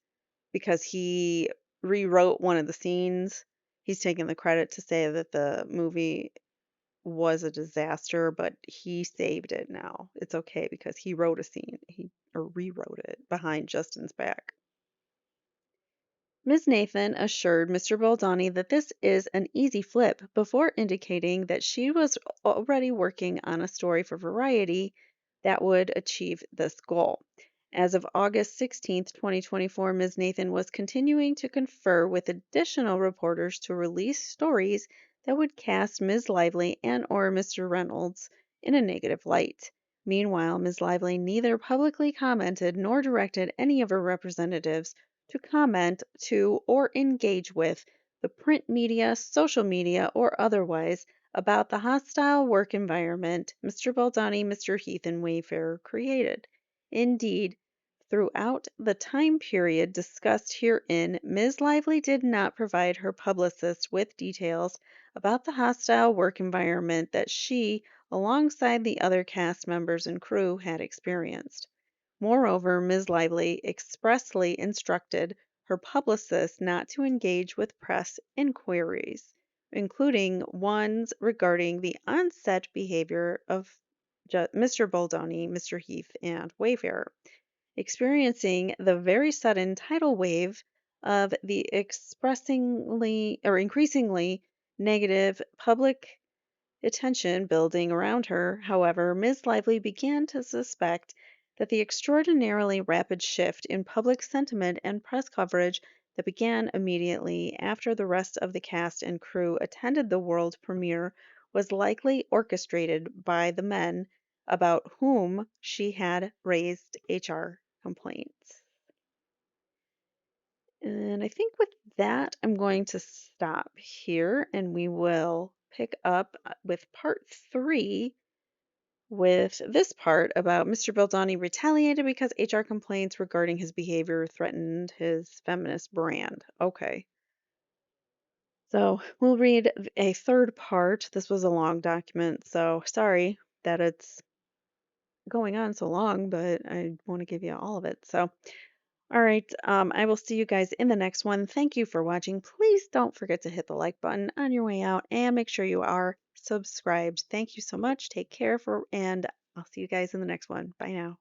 because he rewrote one of the scenes. He's taking the credit to say that the movie was a disaster, but he saved it now. It's okay because he wrote a scene. He or rewrote it behind Justin's back. Ms. Nathan assured Mr. Baldoni that this is an easy flip before indicating that she was already working on a story for Variety that would achieve this goal. As of August 16th, 2024, Ms. Nathan was continuing to confer with additional reporters to release stories that would cast Ms. Lively and or Mr. Reynolds in a negative light. Meanwhile, Ms. Lively neither publicly commented nor directed any of her representatives to comment to or engage with the print media, social media, or otherwise about the hostile work environment Mr. Baldoni, Mr. Heath, and Wayfarer created. Indeed, throughout the time period discussed herein, Ms. Lively did not provide her publicist with details about the hostile work environment that she, alongside the other cast members and crew, had experienced. Moreover, Ms. Lively expressly instructed her publicist not to engage with press inquiries, including ones regarding the on-set behavior of Mr. Baldoni, Mr. Heath, and Wayfarer. Experiencing the very sudden tidal wave of the expressingly or increasingly negative public attention building around her, however, Ms. Lively began to suspect that the extraordinarily rapid shift in public sentiment and press coverage that began immediately after the rest of the cast and crew attended the world premiere was likely orchestrated by the men about whom she had raised HR complaints. And I think with that, I'm going to stop here and we will pick up with part 3 with this part about Mr. Baldoni retaliated because HR complaints regarding his behavior threatened his feminist brand. Okay. So we'll read a third part. This was a long document, so sorry that it's going on so long, but I want to give you all of it. So all right, I will see you guys in the next one. Thank you for watching. Please don't forget to hit the like button on your way out and make sure you are subscribed. Thank you so much. Take care and I'll see you guys in the next one. Bye now.